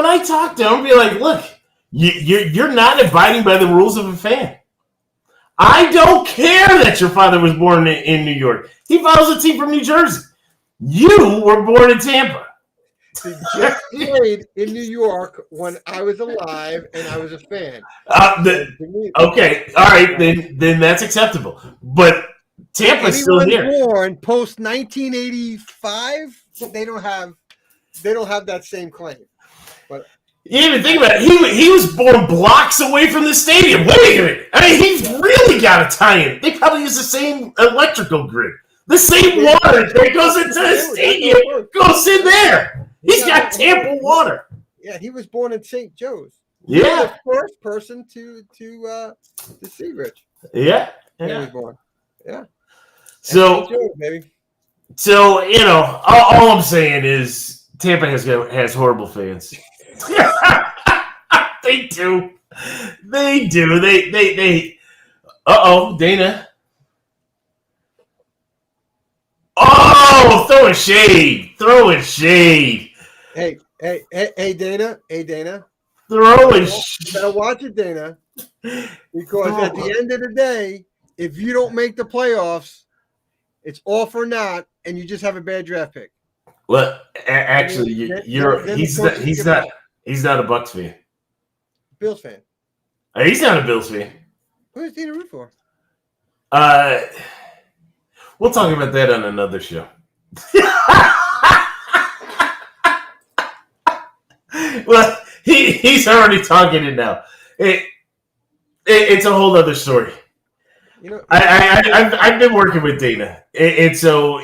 I talk to him, be like, look, you're not abiding by the rules of a fan. I don't care that your father was born in New York. He follows a team from New Jersey. You were born in Tampa. The Jets played in New York when I was alive and I was a fan. Okay, all right, then that's acceptable. But Tampa's still here. Born post 1985, they don't have that same claim. But you didn't even think about it. He was born blocks away from the stadium. Wait a minute. I mean, he's really got a tie-in. They probably use the same electrical grid. The same water that goes into the stadium goes in there. He's got Tampa water. Yeah, he was born in St. Joe's. Yeah. The first person to see Rich. Yeah. He was born. Yeah. So, Joe's, baby. So all I'm saying is Tampa has horrible fans. They do. They. Uh-oh, Dana. Oh, throwing shade. Throwing shade. Hey, Dana. Hey, Dana. Throwing You better watch it, Dana. Because at the end of the day, if you don't make the playoffs, it's all for naught, and you just have a bad draft pick. Well, actually, he's not a Bucks fan. Bills fan. He's not a Bills fan. Who is Dana root for? We'll talk about that on another show. Well, he's already talking it now. It's a whole other story. You know, I've been working with Dana, and so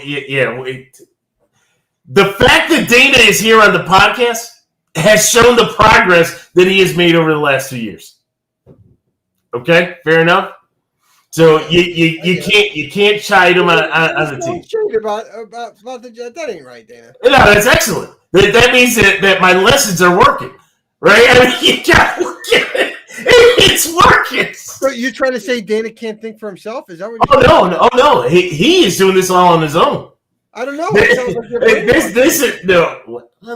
the fact that Dana is here on the podcast has shown the progress that he has made over the last 2 years. Okay, fair enough. So you can't chide him on the team. That ain't right, Dana. No, that's excellent. That means that my lessons are working, right? I mean, you got to look at it. It's working. So you're trying to say Dana can't think for himself? Is that what? No. He is doing this all on his own. I don't know. It sounds like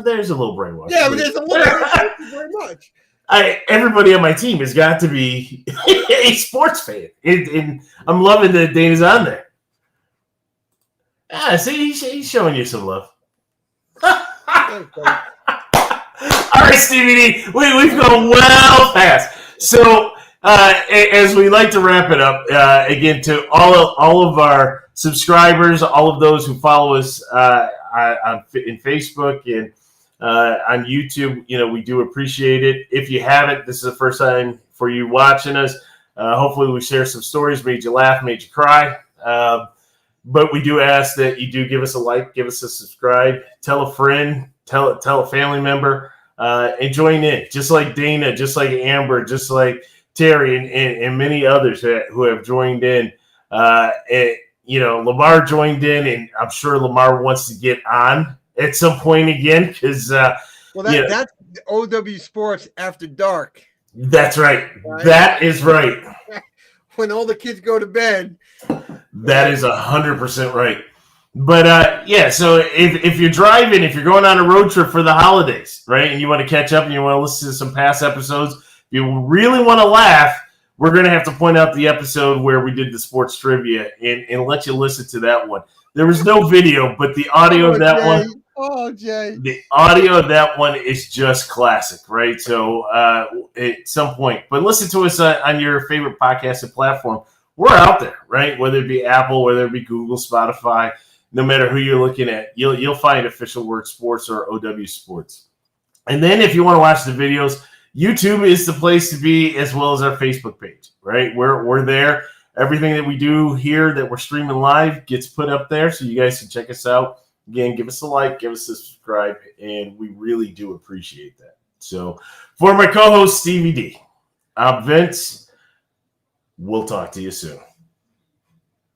there's a little brainwash. Yeah, but there's a little very much. Everybody on my team has got to be a sports fan, and I'm loving that Dana's on there. See, he's showing you some love. All right, Stevie D, we've gone well past. So, as we like to wrap it up, again, to all of our subscribers, all of those who follow us in Facebook and on YouTube, we do appreciate it. If you haven't, this is the first time for you watching us. Hopefully we share some stories, made you laugh, made you cry. But we do ask that you do give us a like, give us a subscribe, tell a friend, tell a family member, and join in. Just like Dana, just like Amber, just like Terry, and many others who have joined in. Lamar joined in, and I'm sure Lamar wants to get on at some point again because that's OWSports After Dark. That's right. That is right. When all the kids go to bed. That is 100% right. But so if you're driving, if you're going on a road trip for the holidays, right, and you want to catch up and you want to listen to some past episodes, if you really want to laugh, we're going to have to point out the episode where we did the sports trivia and let you listen to that one. There was no video, but the audio of that one. Oh, Jay. The audio of that one is just classic, right? So at some point. But listen to us on your favorite podcasting platform. We're out there, right? Whether it be Apple, whether it be Google, Spotify, no matter who you're looking at, you'll find Official Word Sports or OWSports. And then if you want to watch the videos, YouTube is the place to be, as well as our Facebook page, right? We're there. Everything that we do here that we're streaming live gets put up there, so you guys can check us out. Again, give us a like, give us a subscribe, and we really do appreciate that. So for my co-host, Stevie D, I'm Vince. We'll talk to you soon.